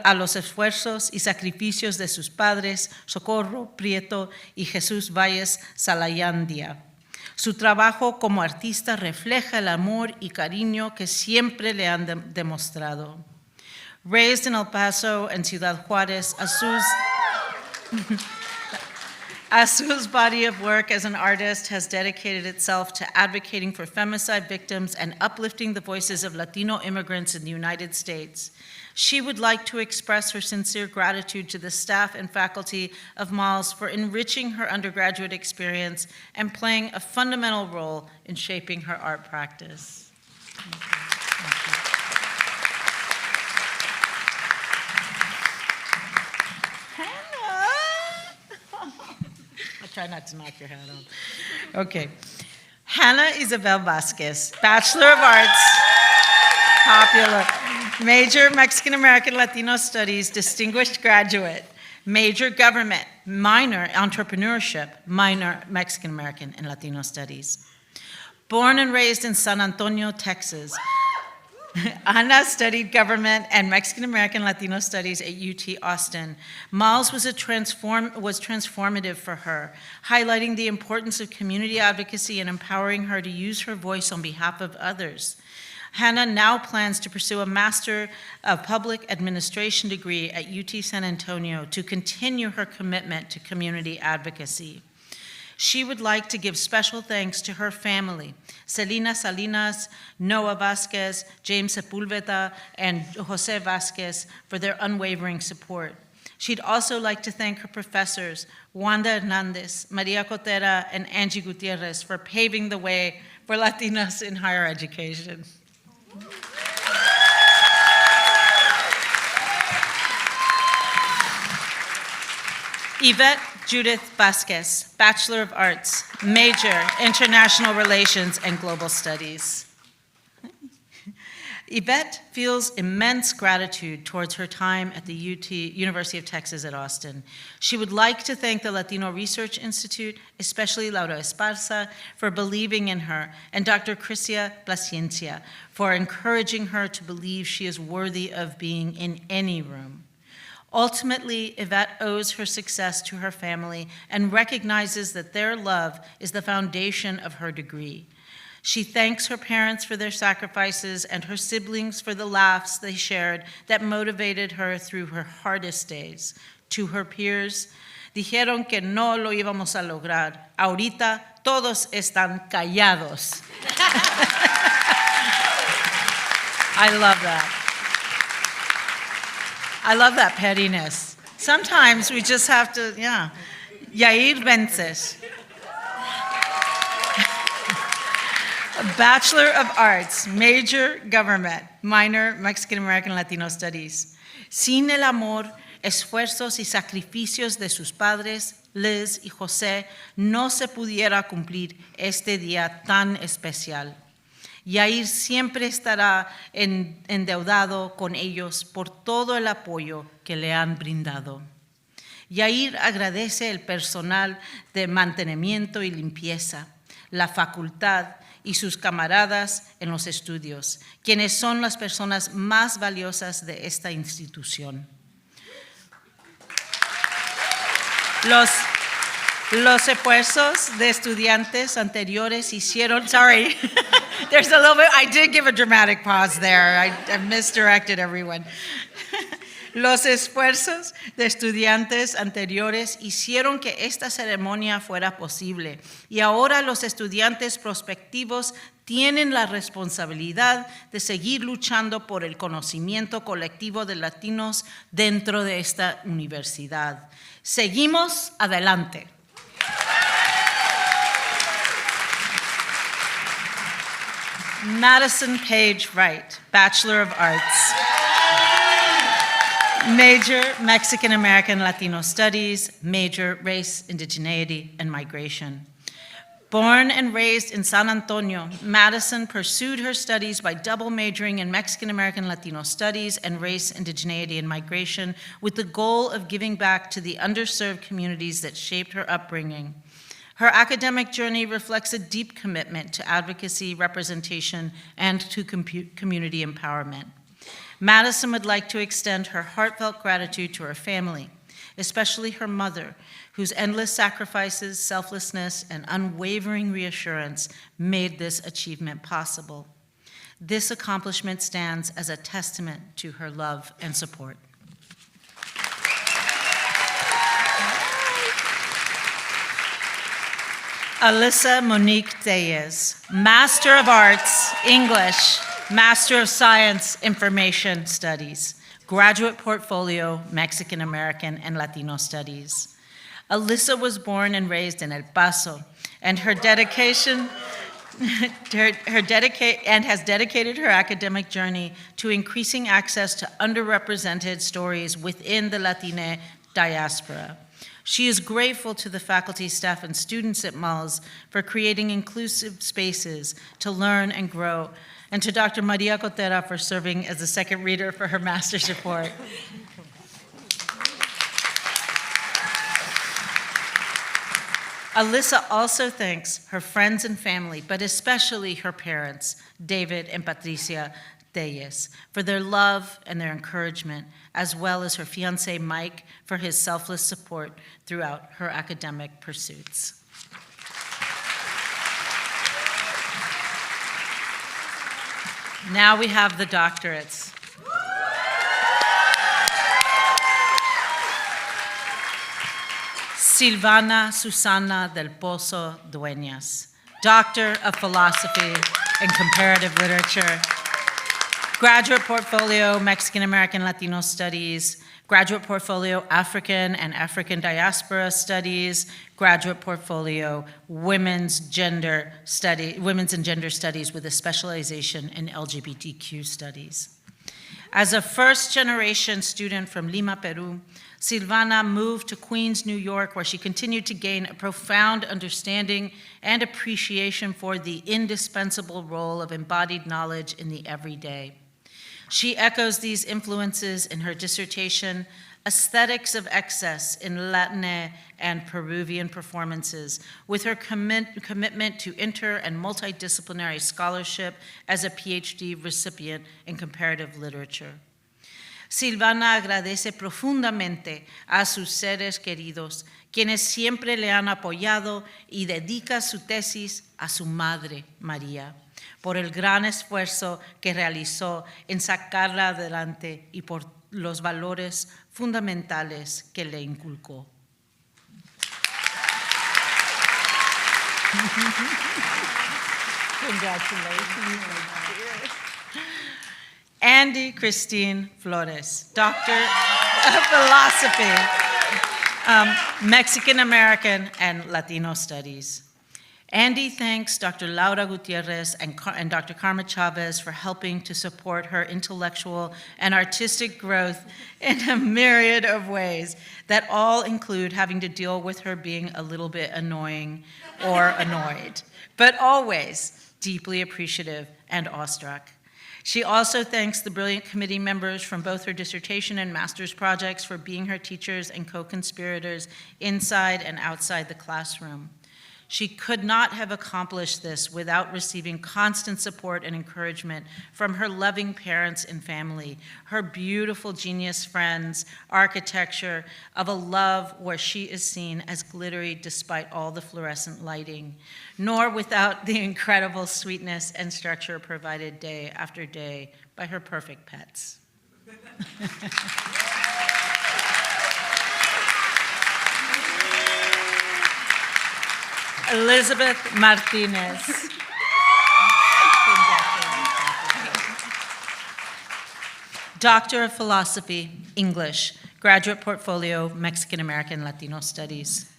E: a los esfuerzos y sacrificios de sus padres, Socorro Prieto y Jesús Valles Salayandia. Su trabajo como artista refleja el amor y cariño que siempre le han demostrado. Raised in El Paso and Ciudad Juárez, Azul's body of work as an artist has dedicated itself to advocating for femicide victims and uplifting the voices of Latino immigrants in the United States. She would like to express her sincere gratitude to the staff and faculty of MALS for enriching her undergraduate experience and playing a fundamental role in shaping her art practice. Thank you. Try not to knock your hat off. Okay. Hannah Isabel Vasquez, Bachelor of Arts, popular, major Mexican American Latino Studies, distinguished graduate, major government, minor entrepreneurship, minor Mexican American and Latino Studies. Born and raised in San Antonio, Texas, Ana studied government and Mexican American Latino Studies at UT Austin. MALS was transformative for her, highlighting the importance of community advocacy and empowering her to use her voice on behalf of others. Hannah now plans to pursue a Master of Public Administration degree at UT San Antonio to continue her commitment to community advocacy. She would like to give special thanks to her family, Celina Salinas, Noah Vasquez, James Sepulveda, and Jose Vasquez, for their unwavering support. She'd also like to thank her professors, Wanda Hernandez, Maria Cotera, and Angie Gutierrez, for paving the way for Latinas in higher education. Yvette Judith Vasquez, Bachelor of Arts, major International Relations and Global Studies. Yvette feels immense gratitude towards her time at the University of Texas at Austin. She would like to thank the Latino Research Institute, especially Laura Esparza, for believing in her, and Dr. Crisia Plascencia for encouraging her to believe she is worthy of being in any room. Ultimately, Yvette owes her success to her family and recognizes that their love is the foundation of her degree. She thanks her parents for their sacrifices and her siblings for the laughs they shared that motivated her through her hardest days. To her peers, dijeron que no lo íbamos a lograr. Ahorita todos están callados. I love that. I love that pettiness. Sometimes we just have to, yeah. Yair Vences. Bachelor of Arts, major government, minor Mexican American Latino Studies. Sin el amor, esfuerzos y sacrificios de sus padres, Liz y José, no se pudiera cumplir este día tan especial. Yair siempre estará endeudado con ellos por todo el apoyo que le han brindado. Yair agradece el personal de mantenimiento y limpieza, la facultad y sus camaradas en los estudios, quienes son las personas más valiosas de esta institución. Los esfuerzos de estudiantes anteriores hicieron, sorry, there's a little bit, I did give a dramatic pause there. I misdirected everyone. Los esfuerzos de estudiantes anteriores hicieron que esta ceremonia fuera posible y ahora los estudiantes prospectivos tienen la responsabilidad de seguir luchando por el conocimiento colectivo de latinos dentro de esta universidad. Seguimos adelante. Madison Page Wright, Bachelor of Arts. Major Mexican American Latino Studies, major Race, Indigeneity, and Migration. Born and raised in San Antonio, Madison pursued her studies by double majoring in Mexican American Latino Studies and Race, Indigeneity, and Migration with the goal of giving back to the underserved communities that shaped her upbringing. Her academic journey reflects a deep commitment to advocacy, representation, and to community empowerment. Madison would like to extend her heartfelt gratitude to her family, especially her mother, whose endless sacrifices, selflessness, and unwavering reassurance made this achievement possible. This accomplishment stands as a testament to her love and support. Alaiza Monique Reyes, Master of Arts, English, Master of Science, Information Studies, Graduate Portfolio, Mexican American and Latino Studies. Alaiza was born and raised in El Paso, and has dedicated her academic journey to increasing access to underrepresented stories within the Latina diaspora. She is grateful to the faculty, staff, and students at MALS for creating inclusive spaces to learn and grow, and to Dr. Maria Cotera for serving as the second reader for her master's report. Alaiza also thanks her friends and family, but especially her parents, David and Patricia Reyes, for their love and their encouragement, as well as her fiancé, Mike, for his selfless support throughout her academic pursuits. Now we have the doctorates. Silvana Susana del Pozo Dueñas, Doctor of Philosophy and Comparative Literature. Graduate Portfolio, Mexican American Latino Studies, Graduate Portfolio, African and African Diaspora Studies, Graduate Portfolio, Women's and Gender Studies with a specialization in LGBTQ studies. As a first-generation student from Lima, Peru, Silvana moved to Queens, New York, where she continued to gain a profound understanding and appreciation for the indispensable role of embodied knowledge in the everyday. She echoes these influences in her dissertation, Aesthetics of Excess in Latin and Peruvian Performances, with her commitment to inter- and multidisciplinary scholarship as a PhD recipient in comparative literature. Silvana agradece profundamente a sus seres queridos, quienes siempre le han apoyado, y dedica su tesis a su madre, María, por el gran esfuerzo que realizó en sacarla adelante y por los valores fundamentales que le inculcó. Congratulations, my dear. Andy Christine Flores, Doctor of Philosophy, Mexican American and Latino Studies. Andy thanks Dr. Laura Gutierrez and Dr. Karma Chavez for helping to support her intellectual and artistic growth in a myriad of ways that all include having to deal with her being a little bit annoying or annoyed, but always deeply appreciative and awestruck. She also thanks the brilliant committee members from both her dissertation and master's projects for being her teachers and co-conspirators inside and outside the classroom. She could not have accomplished this without receiving constant support and encouragement from her loving parents and family, her beautiful genius friends, architecture of a love where she is seen as glittery despite all the fluorescent lighting, nor without the incredible sweetness and structure provided day after day by her perfect pets. Elizabeth Martinez. Doctor of Philosophy, English, graduate portfolio, Mexican American Latino Studies.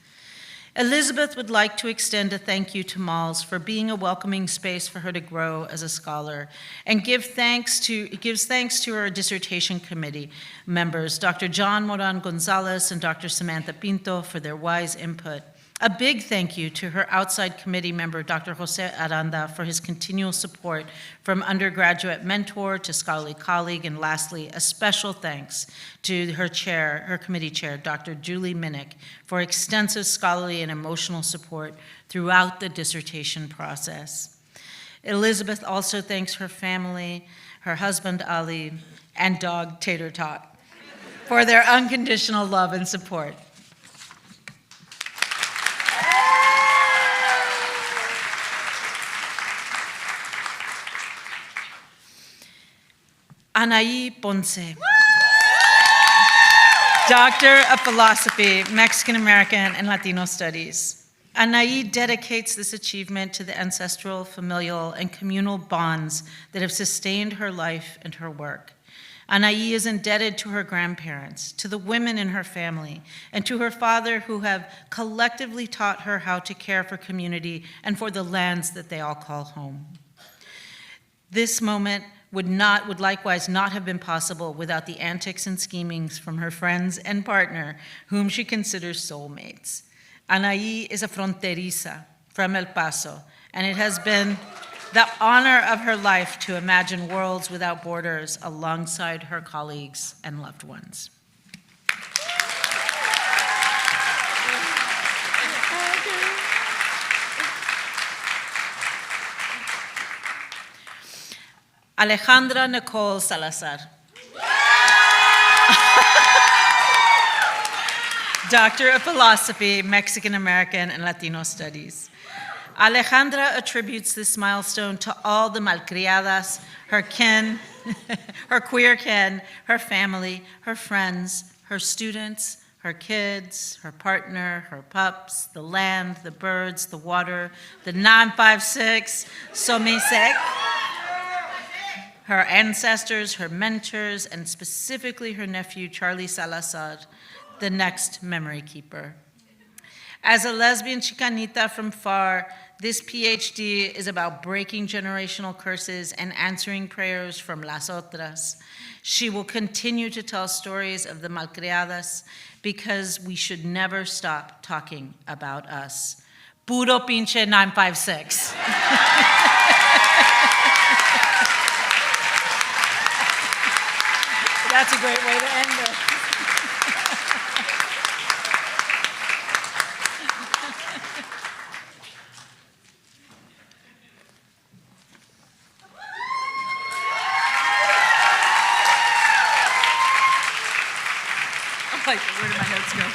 E: Elizabeth would like to extend a thank you to MALS for being a welcoming space for her to grow as a scholar, and gives thanks to her dissertation committee members, Dr. John Moran Gonzalez and Dr. Samantha Pinto, for their wise input. A big thank you to her outside committee member, Dr. Jose Aranda, for his continual support from undergraduate mentor to scholarly colleague, and lastly, a special thanks to her committee chair, Dr. Julie Minnick, for extensive scholarly and emotional support throughout the dissertation process. Elizabeth also thanks her family, her husband, Ali, and dog, Tater Tot, for their unconditional love and support. Anaí Ponce, Doctor of Philosophy, Mexican American and Latino Studies. Anaí dedicates this achievement to the ancestral, familial, and communal bonds that have sustained her life and her work. Anaí is indebted to her grandparents, to the women in her family, and to her father, who have collectively taught her how to care for community and for the lands that they all call home. This moment would likewise not have been possible without the antics and schemings from her friends and partner, whom she considers soulmates. Anaí is a fronteriza from El Paso, and it has been the honor of her life to imagine worlds without borders alongside her colleagues and loved ones. Alejandra Nicole Salazar. Doctor of Philosophy, Mexican American and Latino Studies. Alejandra attributes this milestone to all the malcriadas, her kin, her queer kin, her family, her friends, her students, her kids, her partner, her pups, the land, the birds, the water, the 956, Somisek, her ancestors, her mentors, and specifically her nephew, Charlie Salazar, the next memory keeper. As a lesbian Chicanita from far, this PhD is about breaking generational curses and answering prayers from las otras. She will continue to tell stories of the malcriadas because we should never stop talking about us. Puro pinche 956. That's a great way to end it.
A: Where did my notes go?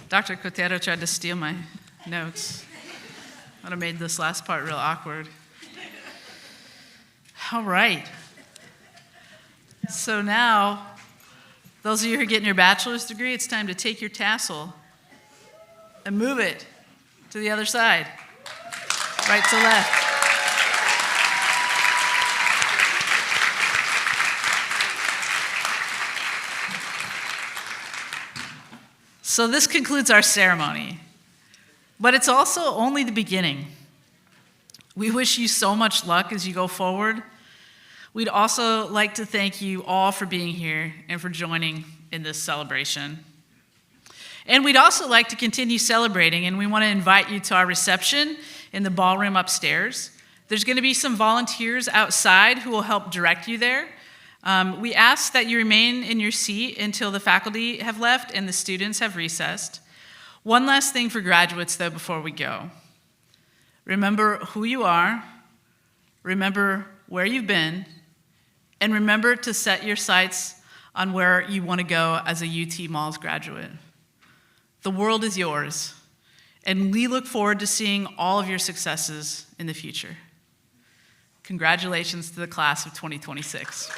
A: Dr. Cotero tried to steal my notes. Would have made this last part real awkward. All right. So now, those of you who are getting your bachelor's degree, it's time to take your tassel and move it to the other side, right to left. So this concludes our ceremony, but it's also only the beginning. We wish you so much luck as you go forward. We'd also like to thank you all for being here and for joining in this celebration. And we'd also like to continue celebrating, and we want to invite you to our reception in the ballroom upstairs. There's going to be some volunteers outside who will help direct you there. We ask that you remain in your seat until the faculty have left and the students have recessed. One last thing for graduates, though, before we go. Remember who you are, remember where you've been, and remember to set your sights on where you want to go as a UT MALS graduate. The world is yours, and we look forward to seeing all of your successes in the future. Congratulations to the class of 2026.